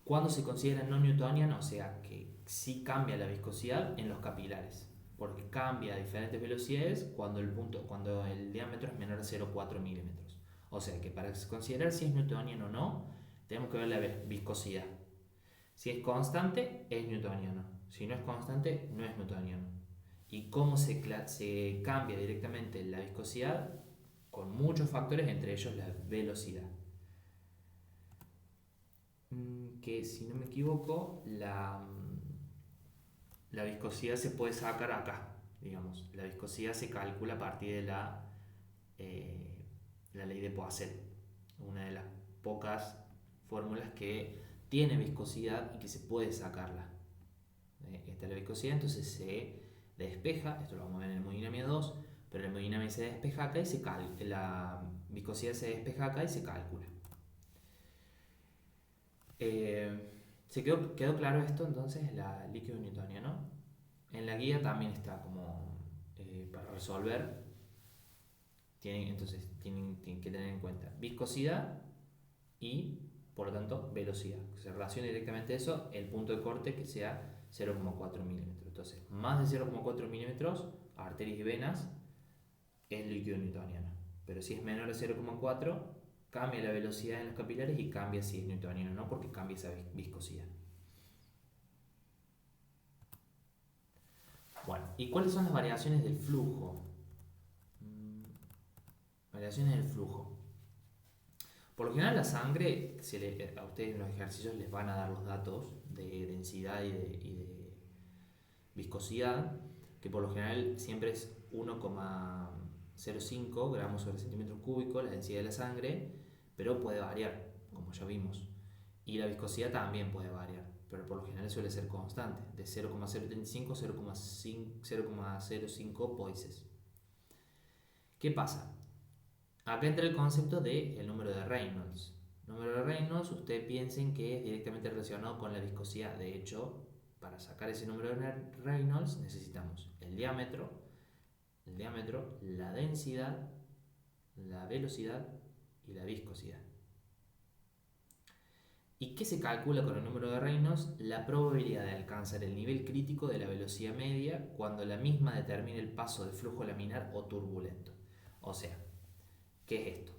¿Cuándo se considera no newtoniano? O sea, que sí cambia la viscosidad en los capilares, porque cambia a diferentes velocidades cuando el diámetro es menor a 0,4 milímetros. O sea, que para considerar si es newtoniano o no, tenemos que ver la viscosidad. Si es constante, es newtoniano. Si no es constante, no es newtoniano. ¿Y cómo se cambia directamente la viscosidad? Con muchos factores, entre ellos la velocidad. Que si no me equivoco, la viscosidad se puede sacar acá, digamos. La viscosidad se calcula a partir de la ley de Poiseuille, una de las pocas fórmulas que tiene viscosidad y que se puede sacarla. Esta es la viscosidad, entonces se despeja, esto lo vamos a ver en el hemodinámica 2, pero la hemodinámica se despeja acá y la viscosidad se despeja acá y se calcula. ¿Se quedó claro esto entonces, la líquido newtoniano? En la guía también está como para resolver. Entonces tienen que tener en cuenta viscosidad y por lo tanto velocidad. Se relaciona directamente eso, el punto de corte que sea 0,4 milímetros. Entonces, más de 0,4 milímetros, arterias y venas, es líquido newtoniano. Pero si es menor de 0,4, cambia la velocidad en los capilares y cambia si es newtoniano o no, porque cambia esa viscosidad. Bueno, ¿y cuáles son las variaciones del flujo? Variaciones del flujo. Por lo general la sangre, a ustedes en los ejercicios les van a dar los datos de densidad y de viscosidad, que por lo general siempre es 1,05 gramos sobre centímetro cúbico la densidad de la sangre, pero puede variar, como ya vimos. Y la viscosidad también puede variar, pero por lo general suele ser constante, de 0,035 a 0,05 poises. ¿Qué pasa? Acá entra el concepto del número de Reynolds. El número de Reynolds, ustedes piensen que es directamente relacionado con la viscosidad. De hecho, para sacar ese número de Reynolds necesitamos el diámetro, la densidad, la velocidad y la viscosidad. ¿Y qué se calcula con el número de Reynolds? La probabilidad de alcanzar el nivel crítico de la velocidad media cuando la misma determine el paso de flujo laminar o turbulento. O sea, ¿qué es esto?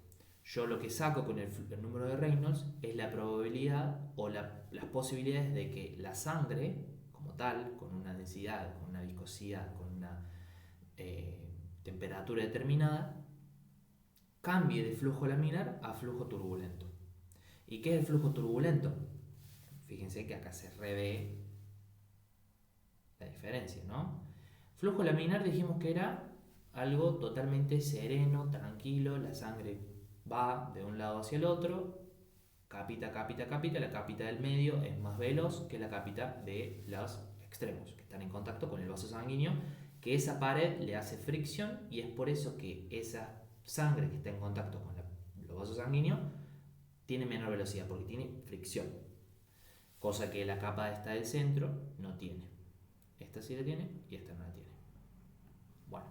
Yo lo que saco con el número de Reynolds es la probabilidad o las posibilidades de que la sangre, como tal, con una densidad, con una viscosidad, con una temperatura determinada, cambie de flujo laminar a flujo turbulento. ¿Y qué es el flujo turbulento? Fíjense que acá se revé la diferencia, ¿no? Flujo laminar dijimos que era algo totalmente sereno, tranquilo, la sangre va de un lado hacia el otro, capita, la capita del medio es más veloz que la capita de los extremos, que están en contacto con el vaso sanguíneo, que esa pared le hace fricción y es por eso que esa sangre que está en contacto con los vasos sanguíneos tiene menor velocidad, porque tiene fricción, cosa que la capa esta del centro no tiene. Esta sí la tiene y esta no la tiene. Bueno,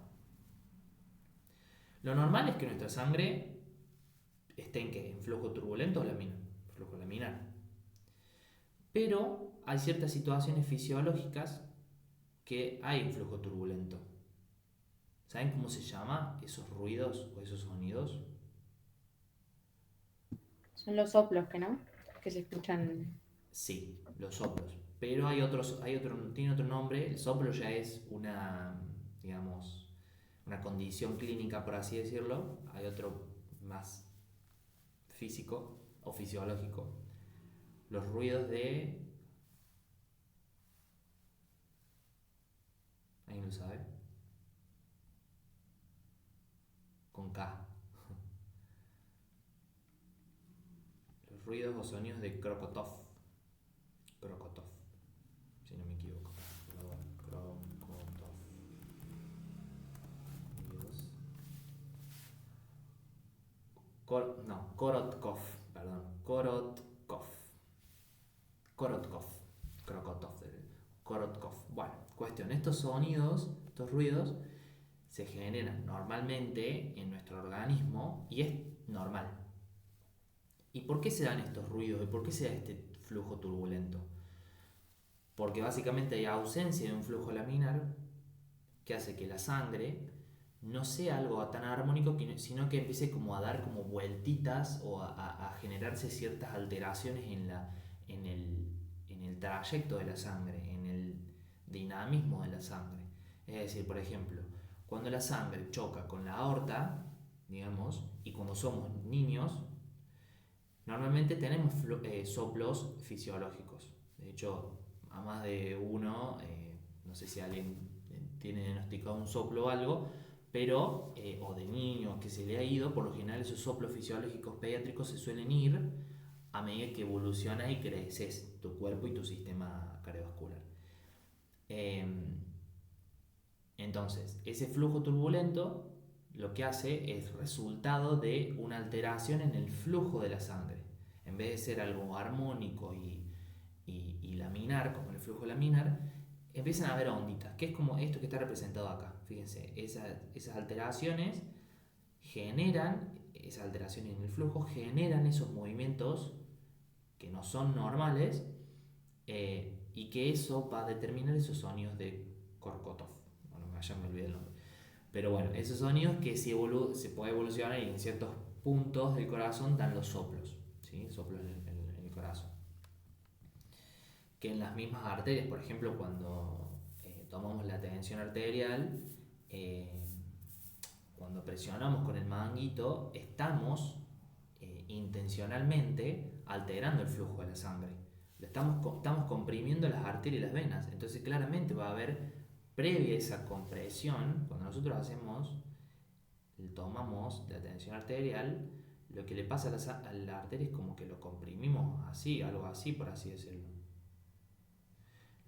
lo normal es que nuestra sangre esté en flujo turbulento o laminar, flujo laminar. Pero hay ciertas situaciones fisiológicas que hay un flujo turbulento. ¿Saben cómo se llama esos ruidos o esos sonidos? Son los soplos, ¿que no? Que se escuchan. Sí, los soplos. Pero tiene otro nombre. El soplo ya es una, digamos, una condición clínica, por así decirlo. Hay otro más físico o fisiológico. Los ruidos de... ¿Alguien lo sabe? Con K. Los ruidos o sonidos de Krokotov. Krokotov, si no me equivoco. Krokotov. Korotkov, perdón, Korotkov, Korotkov. Bueno, cuestión, estos sonidos, estos ruidos, se generan normalmente en nuestro organismo y es normal. ¿Y por qué se dan estos ruidos? ¿Y por qué se da este flujo turbulento? Porque básicamente hay ausencia de un flujo laminar que hace que la sangre no sea algo tan armónico, sino que empiece como a dar como vueltitas o a generarse ciertas alteraciones en el trayecto de la sangre, en el dinamismo de la sangre. Es decir, por ejemplo, cuando la sangre choca con la aorta, digamos, y cuando somos niños, normalmente tenemos soplos fisiológicos. De hecho, a más de uno, no sé si alguien tiene diagnosticado un soplo o algo, pero, o de niño que se le ha ido, por lo general esos soplos fisiológicos pediátricos se suelen ir a medida que evoluciona y creces tu cuerpo y tu sistema cardiovascular. Entonces, ese flujo turbulento lo que hace es resultado de una alteración en el flujo de la sangre. En vez de ser algo armónico y laminar, como el flujo laminar, empiezan a haber onditas, que es como esto que está representado acá. Fíjense, esas alteraciones esas alteraciones en el flujo generan esos movimientos que no son normales, y que eso va a determinar esos sonidos de Korkotov. Bueno, ya me olvidé el nombre. Pero bueno, esos sonidos que se puede evolucionar y en ciertos puntos del corazón dan los soplos, ¿sí? Soplos en el corazón. Que en las mismas arterias, por ejemplo, cuando tomamos la tensión arterial, cuando presionamos con el manguito, estamos intencionalmente alterando el flujo de la sangre. Estamos comprimiendo las arterias y las venas. Entonces claramente va a haber, previa a esa compresión, cuando nosotros tomamos la tensión arterial, lo que le pasa a la arteria es como que lo comprimimos así, algo así, por así decirlo.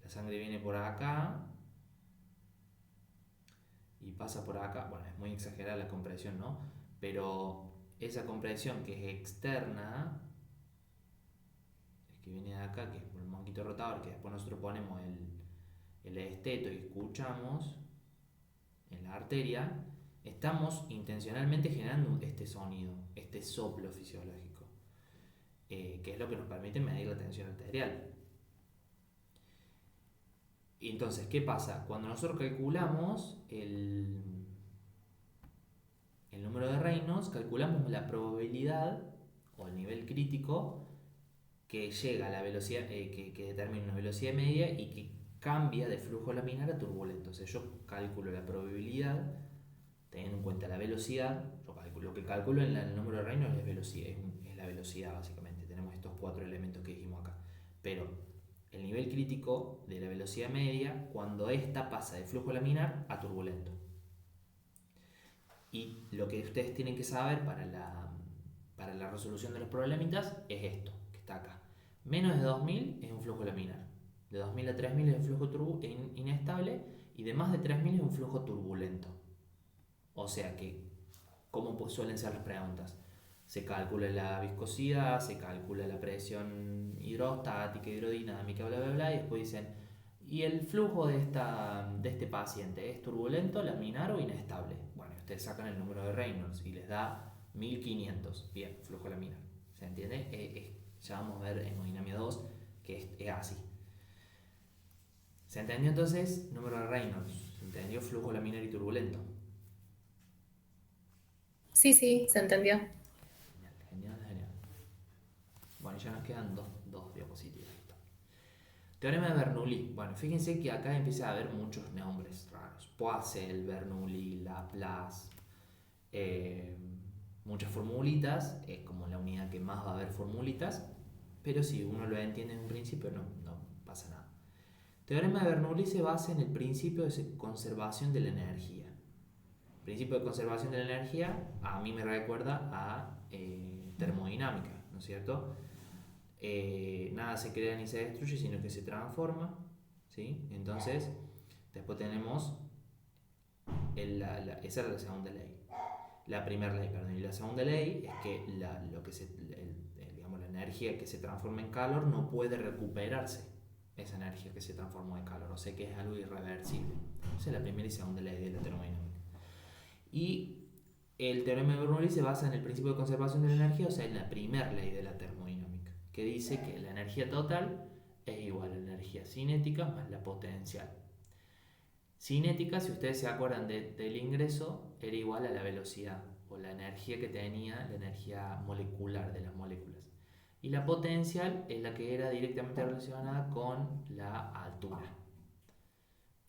La sangre viene por acá y pasa por acá. Bueno, es muy exagerada la compresión, ¿no? Pero esa compresión que es externa, que viene de acá, que es por el manguito rotador, que después nosotros ponemos el esteto y escuchamos en la arteria, estamos intencionalmente generando este sonido, este soplo fisiológico, que es lo que nos permite medir la tensión arterial. Y entonces, ¿qué pasa? Cuando nosotros calculamos el número de Reynolds, calculamos la probabilidad o el nivel crítico que llega a la velocidad, que determina una velocidad media y que cambia de flujo laminar a turbulento. O sea, yo calculo la probabilidad teniendo en cuenta la velocidad. Lo que calculo en el número de Reynolds es velocidad, es la velocidad básicamente. Tenemos estos 4 elementos que dijimos acá. Pero el nivel crítico de la velocidad media cuando esta pasa de flujo laminar a turbulento. Y lo que ustedes tienen que saber para la resolución de los problemitas es esto, que está acá. Menos de 2000 es un flujo laminar. De 2000 a 3000 es un flujo inestable. Y de más de 3000 es un flujo turbulento. O sea que, ¿cómo suelen ser las preguntas? Se calcula la viscosidad, se calcula la presión hidrostática, hidrodinámica, bla, bla, bla. Y después dicen, ¿y el flujo de este paciente es turbulento, laminar o inestable? Bueno, ustedes sacan el número de Reynolds y les da 1500. Bien, flujo laminar. ¿Se entiende? Ya vamos a ver en hemodinamia 2 que es así. ¿Se entendió entonces? Número de Reynolds. ¿Se entendió? Flujo laminar y turbulento. Sí, sí, se entendió. Genial. Bueno, ya nos quedan dos diapositivas. Teorema de Bernoulli. Bueno, fíjense que acá empieza a haber muchos nombres raros. Poiseuille, Bernoulli, Laplace, muchas formulitas, es como la unidad que más va a haber formulitas, pero si uno lo entiende en un principio no pasa nada. Teorema de Bernoulli se basa en el principio de conservación de la energía. El principio de conservación de la energía a mí me recuerda a termodinámica, ¿no es cierto? Nada se crea ni se destruye, sino que se transforma, ¿sí? Entonces, después tenemos esa es la segunda ley. La primera ley, perdón. Y la segunda ley es que digamos, la energía que se transforma en calor no puede recuperarse esa energía que se transformó en calor, o sea que es algo irreversible. Esa es la primera y segunda ley de la termodinámica. Y el teorema de Bernoulli se basa en el principio de conservación de la energía, o sea, en la primera ley de la termodinámica, que dice que la energía total es igual a la energía cinética más la potencial. Cinética, si ustedes se acuerdan del ingreso, era igual a la velocidad o la energía que tenía, la energía molecular de las moléculas. Y la potencial es la que era directamente relacionada con la altura.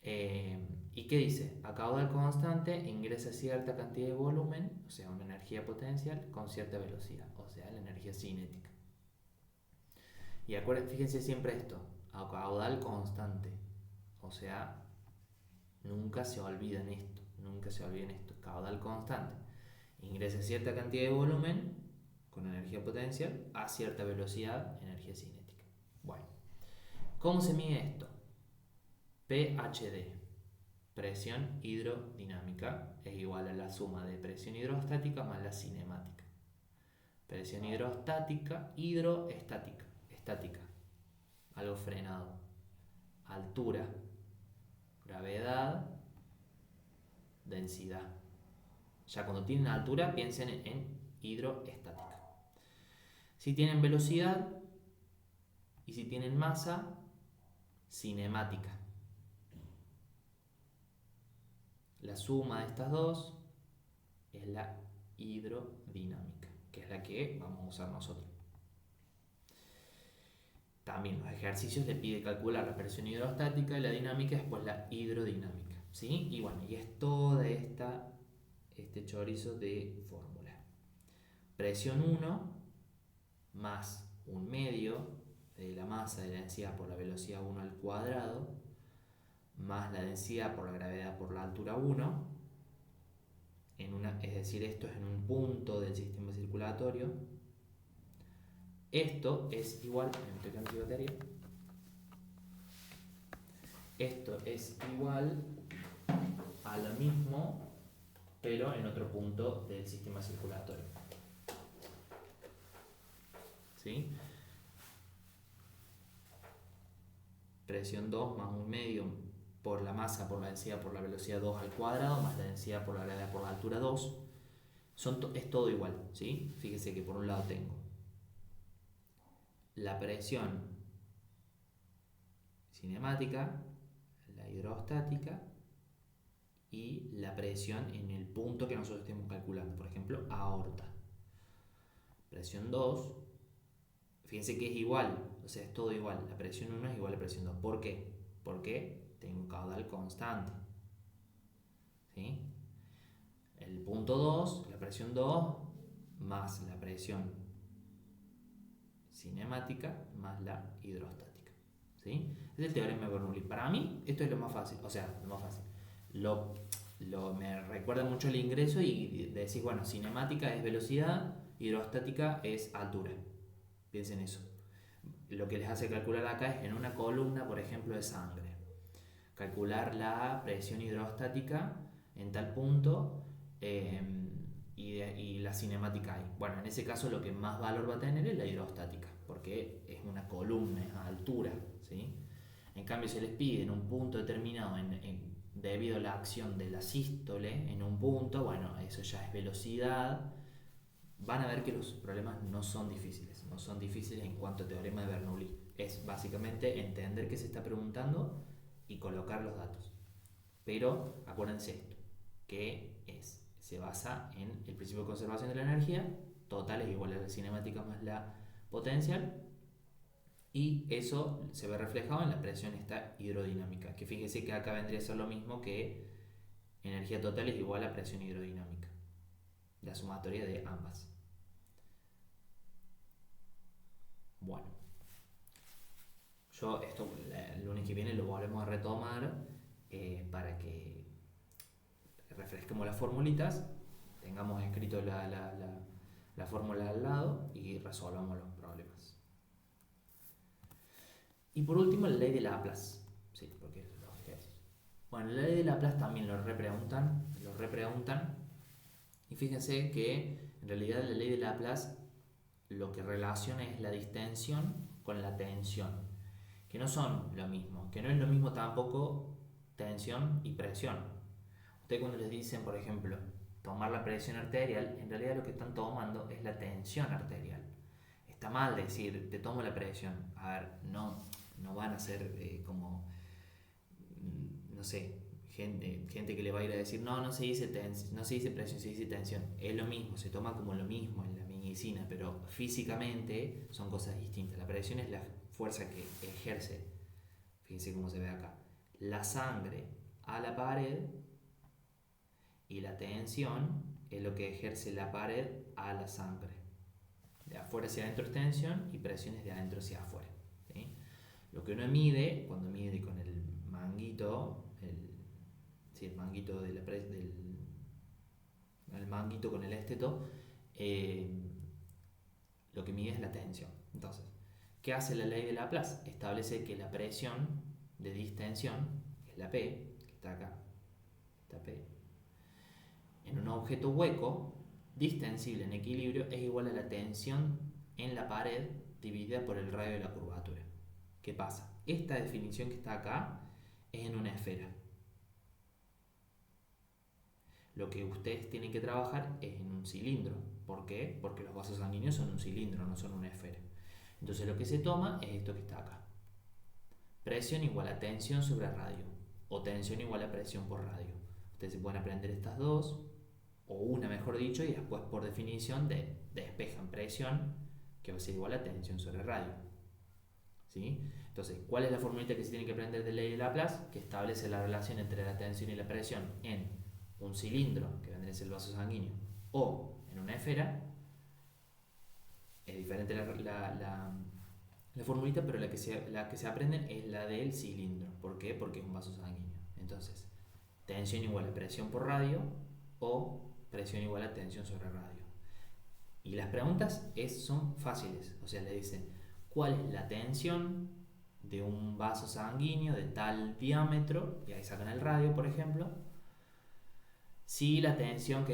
¿Y qué dice? A caudal constante ingresa cierta cantidad de volumen, o sea, una energía potencial, con cierta velocidad, o sea, la energía cinética. Y fíjense siempre esto, a caudal constante, o sea, nunca se olviden esto, caudal constante. Ingresa cierta cantidad de volumen con energía potencial a cierta velocidad, energía cinética. Bueno, ¿cómo se mide esto? PHD, presión hidrodinámica, es igual a la suma de presión hidrostática más la cinemática. Presión hidrostática, estática, algo frenado. Altura, gravedad, densidad. Ya cuando tienen altura piensen en hidroestática. Si tienen velocidad y si tienen masa, cinemática. La suma de estas dos es la hidrodinámica, que es la que vamos a usar nosotros. También los ejercicios le pide calcular la presión hidrostática y la dinámica, después la hidrodinámica, ¿sí? Y bueno, y es toda este chorizo de fórmula. Presión 1 más un medio de la masa de la densidad por la velocidad 1 al cuadrado más la densidad por la gravedad por la altura 1, es decir, esto es en un punto del sistema circulatorio. Esto es igual, esto es igual a lo mismo, pero en otro punto del sistema circulatorio. ¿Sí? Presión 2 más un medio por la masa, por la densidad, por la velocidad 2 al cuadrado, más la densidad por la gravedad por la altura 2. Es todo igual, ¿sí? Fíjese que por un lado tengo la presión cinemática, la hidrostática y la presión en el punto que nosotros estemos calculando, por ejemplo, aorta. Presión 2, fíjense que es igual, o sea, es todo igual. La presión 1 es igual a la presión 2. ¿Por qué? Porque tengo un caudal constante. ¿Sí? El punto 2, la presión 2, más la presión cinemática, más la hidrostática. ¿Sí? Es el teorema de Bernoulli. Para mí, esto es lo más fácil. O sea, lo más fácil. Me recuerda mucho el ingreso y decís, bueno, cinemática es velocidad, hidrostática es altura. Piensen eso. Lo que les hace calcular acá es en una columna, por ejemplo, de sangre. Calcular la presión hidrostática en tal punto y la cinemática ahí. Bueno, en ese caso lo que más valor va a tener es la hidrostática, porque es una columna, es a altura, ¿sí? En cambio, se les pide en un punto determinado, debido a la acción de la sístole, en un punto, bueno, eso ya es velocidad. Van a ver que los problemas no son difíciles en cuanto a teorema de Bernoulli. Es básicamente entender qué se está preguntando y colocar los datos. Pero acuérdense esto, que se basa en el principio de conservación de la energía, total es igual a la cinemática más la potencial, y eso se ve reflejado en la presión esta hidrodinámica, que fíjense que acá vendría a ser lo mismo que energía total es igual a presión hidrodinámica, la sumatoria de ambas. Bueno, esto el lunes que viene lo volvemos a retomar para que refresquemos las formulitas, tengamos escrito la fórmula al lado y resolvamos los problemas. Y por último, la ley de Laplace. Sí, porque bueno, la ley de Laplace también lo repreguntan. Y fíjense que en realidad la ley de Laplace lo que relaciona es la distensión con la tensión, que no son lo mismo, que no es lo mismo tampoco tensión y presión. Ustedes cuando les dicen, por ejemplo, tomar la presión arterial, en realidad lo que están tomando es la tensión arterial. Está mal decir, te tomo la presión. A ver, no van a ser como, no sé, gente que le va a ir a decir, no se dice no se dice presión, se dice tensión. Es lo mismo, se toma como lo mismo en la medicina, pero físicamente son cosas distintas. La presión es la fuerza que ejerce, fíjense cómo se ve acá, la sangre a la pared, y la tensión es lo que ejerce la pared a la sangre. De afuera hacia adentro es tensión y presión es de adentro hacia afuera, ¿sí? Lo que uno mide, cuando mide con el manguito, el manguito de el manguito con el esteto, lo que mide es la tensión. Entonces, ¿qué hace la ley de Laplace? Establece que la presión de distensión, que es la P, que está acá, esta P, en un objeto hueco, distensible en equilibrio, es igual a la tensión en la pared dividida por el radio de la curvatura. ¿Qué pasa? Esta definición que está acá es en una esfera. Lo que ustedes tienen que trabajar es en un cilindro. ¿Por qué? Porque los vasos sanguíneos son un cilindro, no son una esfera. Entonces lo que se toma es esto que está acá. Presión igual a tensión sobre radio, o tensión igual a presión por radio. Ustedes se pueden aprender estas dos, o una mejor dicho, y después por definición despejan presión, que va a ser igual a tensión sobre radio. ¿Sí? Entonces, ¿cuál es la formulita que se tiene que aprender de ley de Laplace? Que establece la relación entre la tensión y la presión en un cilindro, que vendría a ser el vaso sanguíneo, o en una esfera. Es diferente la formulita, pero la que se aprenden es la del cilindro. ¿Por qué? Porque es un vaso sanguíneo. Entonces, tensión igual a presión por radio, o presión igual a tensión sobre radio. Y las preguntas son fáciles. O sea, le dicen, ¿cuál es la tensión de un vaso sanguíneo de tal diámetro? Y ahí sacan el radio, por ejemplo. Si la tensión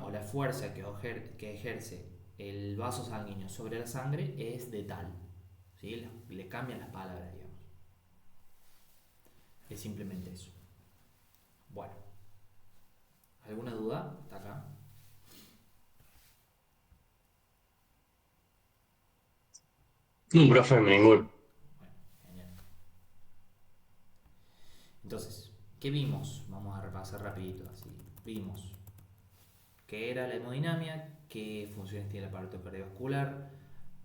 o la fuerza que ejerce el vaso sanguíneo sobre la sangre es de tal. ¿Sí? Le cambian las palabras, digamos. Es simplemente eso. Bueno. ¿Alguna duda? Hasta acá. Profe, ningún. Bueno, genial. Entonces, ¿qué vimos? Vamos a repasar rapidito, así. Vimos qué era la hemodinamia, qué funciones tiene el aparato cardiovascular,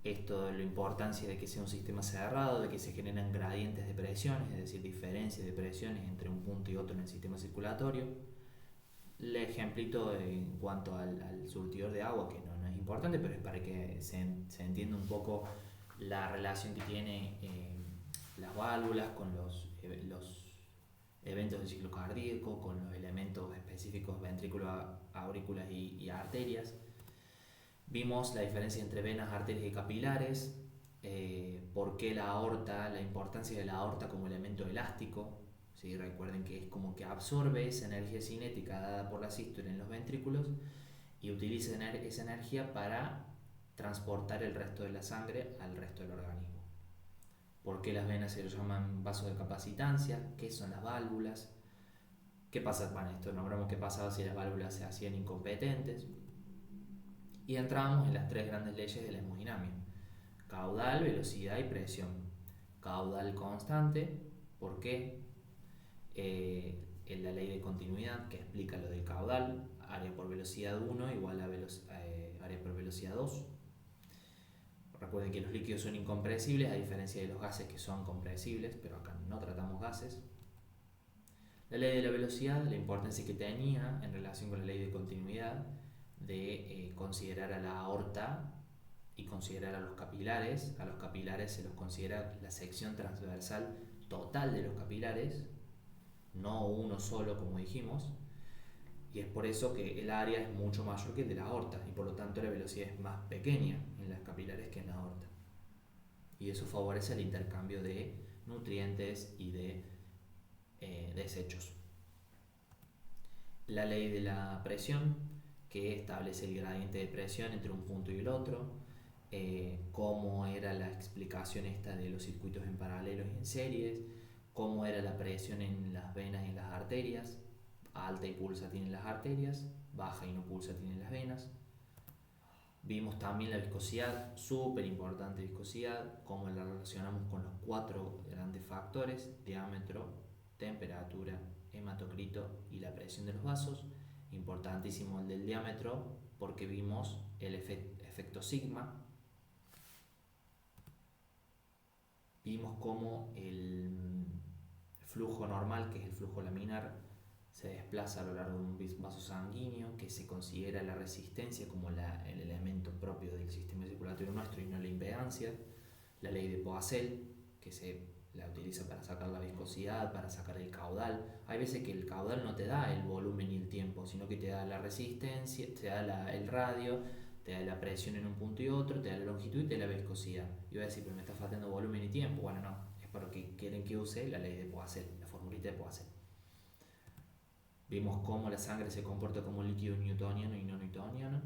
esto de la importancia de que sea un sistema cerrado, de que se generan gradientes de presiones, es decir, diferencias de presiones entre un punto y otro en el sistema circulatorio. El ejemplito en cuanto al surtidor de agua, que no es importante, pero es para que se entienda un poco la relación que tiene las válvulas con los eventos del ciclo cardíaco, con los elementos específicos ventrículos, aurículas y arterias. Vimos la diferencia entre venas, arterias y capilares, por qué la aorta, la importancia de la aorta como elemento elástico. ¿Sí? Recuerden que es como que absorbe esa energía cinética dada por la sístole en los ventrículos y utiliza esa energía para transportar el resto de la sangre al resto del organismo. ¿Por qué las venas se lo llaman vasos de capacitancia? ¿Qué son las válvulas? ¿Qué pasa? Bueno, esto nombramos qué pasaba si las válvulas se hacían incompetentes. Y entramos en las tres grandes leyes de la hemodinamia: caudal, velocidad y presión. Caudal constante, ¿por qué? En la ley de continuidad, que explica lo del caudal, área por velocidad 1 igual a área por velocidad 2. Recuerden que los líquidos son incompresibles, a diferencia de los gases que son compresibles, pero acá no tratamos gases. La ley de la velocidad, la importancia que tenía en relación con la ley de continuidad, de considerar a la aorta y considerar a los capilares. A los capilares se los considera la sección transversal total de los capilares, no uno solo como dijimos, y es por eso que el área es mucho mayor que el de la aorta y por lo tanto la velocidad es más pequeña en las capilares que en la aorta, y eso favorece el intercambio de nutrientes y de desechos. La ley de la presión que establece el gradiente de presión entre un punto y el otro, cómo era la explicación esta de los circuitos en paralelos y en series, cómo era la presión en las venas y en las arterias, alta y pulsa tienen las arterias, baja y no pulsa tienen las venas. Vimos también la viscosidad, súper importante viscosidad, cómo la relacionamos con los 4 grandes factores: diámetro, temperatura, hematocrito y la presión de los vasos. Importantísimo el del diámetro porque vimos el efecto sigma. Vimos cómo el flujo normal, que es el flujo laminar, se desplaza a lo largo de un vaso sanguíneo, que se considera la resistencia como el elemento propio del sistema circulatorio nuestro y no la impedancia. La ley de Poiseuille, que se la utiliza para sacar la viscosidad, para sacar el caudal. Hay veces que el caudal no te da el volumen y el tiempo, sino que te da la resistencia, te da el radio, te da la presión en un punto y otro, te da la longitud y te da la viscosidad. Y voy a decir, pero me está faltando volumen y tiempo. Bueno, no, es para que quieren que use la ley de Poiseuille, la formulita de Poiseuille. Vimos cómo la sangre se comporta como líquido newtoniano y no newtoniano.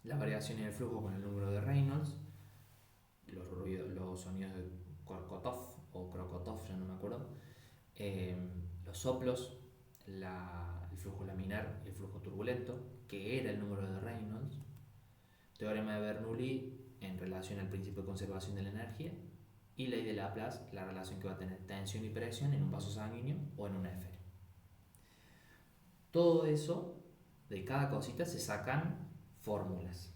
La variación en el flujo con el número de Reynolds. Los sonidos de Korkotov o Krokotov, ya no me acuerdo. Los soplos, el flujo laminar y el flujo turbulento, que era el número de Reynolds. Teorema de Bernoulli en relación al principio de conservación de la energía. Y ley de Laplace, la relación que va a tener tensión y presión en un vaso sanguíneo o en una esfera. Todo eso, de cada cosita se sacan fórmulas.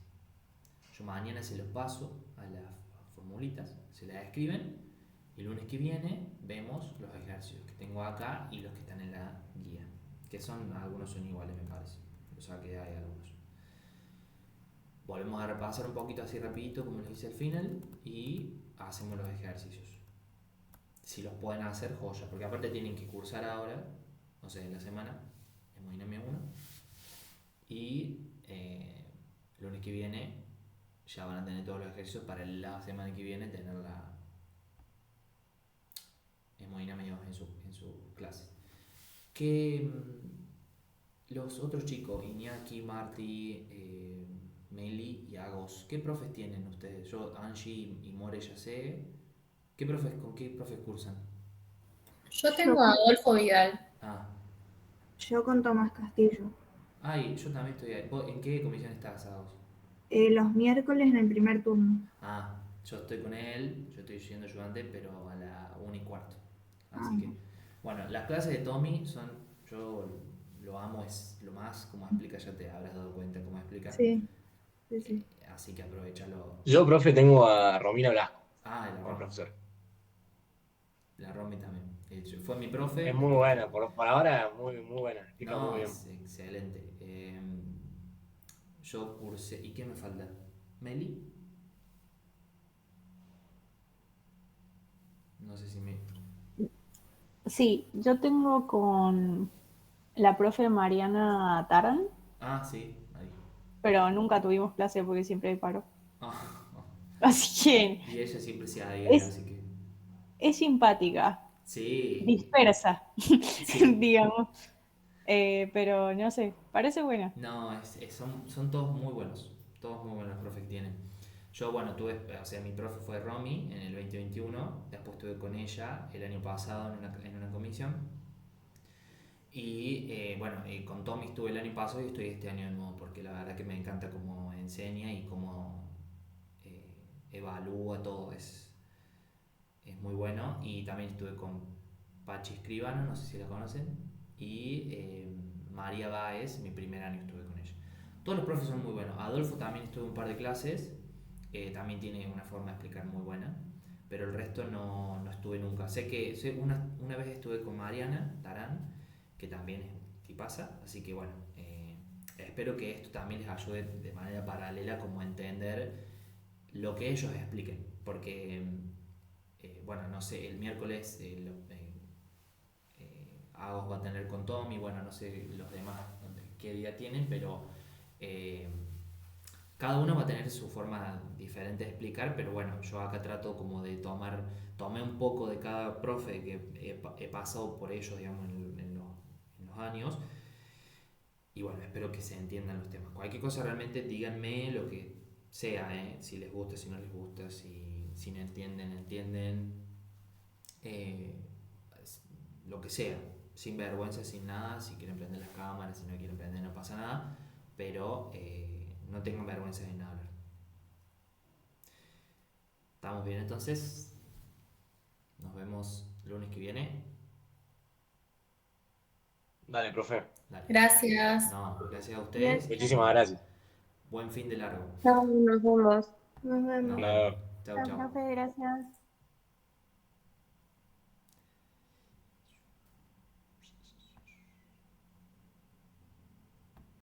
Yo mañana se los paso a las formulitas, se las escriben y el lunes que viene vemos los ejercicios que tengo acá y los que están en la guía, que algunos son iguales, me parece, o sea que hay algunos. Volvemos a repasar un poquito así rapidito como les hice al final y hacemos los ejercicios. Si los pueden hacer, joya, porque aparte tienen que cursar ahora, no sé, en la semana, hemodinamia 1, y el lunes que viene ya van a tener todos los ejercicios para la semana que viene tener la hemodinamia 2 en su clase. Que los otros chicos, Iñaki, Marti, Meli y Agos, ¿qué profes tienen ustedes? Yo, Angie y More ya sé. ¿Con qué profes cursan? Yo tengo a Adolfo Vidal. Ah, Yo con Tomás Castillo. ay, yo también estoy ahí. ¿En qué comisión estás, Agos? Los miércoles en el primer turno. Ah, yo estoy con él, yo estoy siendo ayudante, pero a la 1:15. Así Ah. que, bueno, las clases de Tommy yo lo amo, es lo más, como explica, ya te habrás dado cuenta cómo explica. Sí, sí, sí. Así que aprovechalo. Yo, profe, tengo a Romina Blasco Ah, la como Romy. profesor. La Romy también. Fue mi profe. Es muy buena, por ahora muy buena, explica No, muy bien. es excelente. Yo cursé. ¿Y qué me falta? ¿Meli? No sé si me. Sí, yo tengo con la profe Mariana Taran, Ah, sí, ahí. pero nunca tuvimos clase porque siempre hay paro. Ah, Así que y ella siempre se adhiere, es, así que. es simpática, Sí, dispersa, sí. digamos. Pero no sé, parece buena. No, son todos muy buenos. Todos muy buenos los profes que tienen. Yo, bueno, mi profe fue Romy en el 2021. Después estuve con ella el año pasado en una comisión. Y bueno, con Tommy estuve el año pasado y estoy este año de nuevo, porque la verdad que me encanta cómo enseña y cómo evalúa todo. Es muy bueno. Y también estuve con Pachi Escribano, no sé si la conocen. Y María Báez, mi primer año estuve con ella. Todos los profes son muy buenos. Adolfo también estuve un par de clases. También tiene una forma de explicar muy buena. Pero el resto no estuve nunca. Sé una vez estuve con Mariana Tarán, que también es tipaza. Así que bueno, espero que esto también les ayude de manera paralela como a entender lo que ellos expliquen. Porque, bueno, no sé, el miércoles Agos va a tener con Tommy, bueno, no sé los demás qué día tienen, pero cada uno va a tener su forma diferente de explicar, pero bueno, yo acá trato como de tomé un poco de cada profe que he pasado por ellos, digamos, en los años, Y bueno, espero que se entiendan los temas. Cualquier cosa realmente díganme lo que sea, si les gusta, si no les gusta, si no entienden, entienden. eh, lo que sea, sin vergüenza, sin nada. Si quieren prender las cámaras, si no quieren prender, no pasa nada. Pero no tengan vergüenza en hablar. ¿Estamos bien entonces? Nos vemos el lunes que viene. Dale, profe. Dale. Gracias. No, gracias a ustedes. Muchísimas gracias. Buen fin de largo. Chao, nos vemos. Nos vemos. Nos Claro. vemos. Chau, Chao, chau. profe, gracias.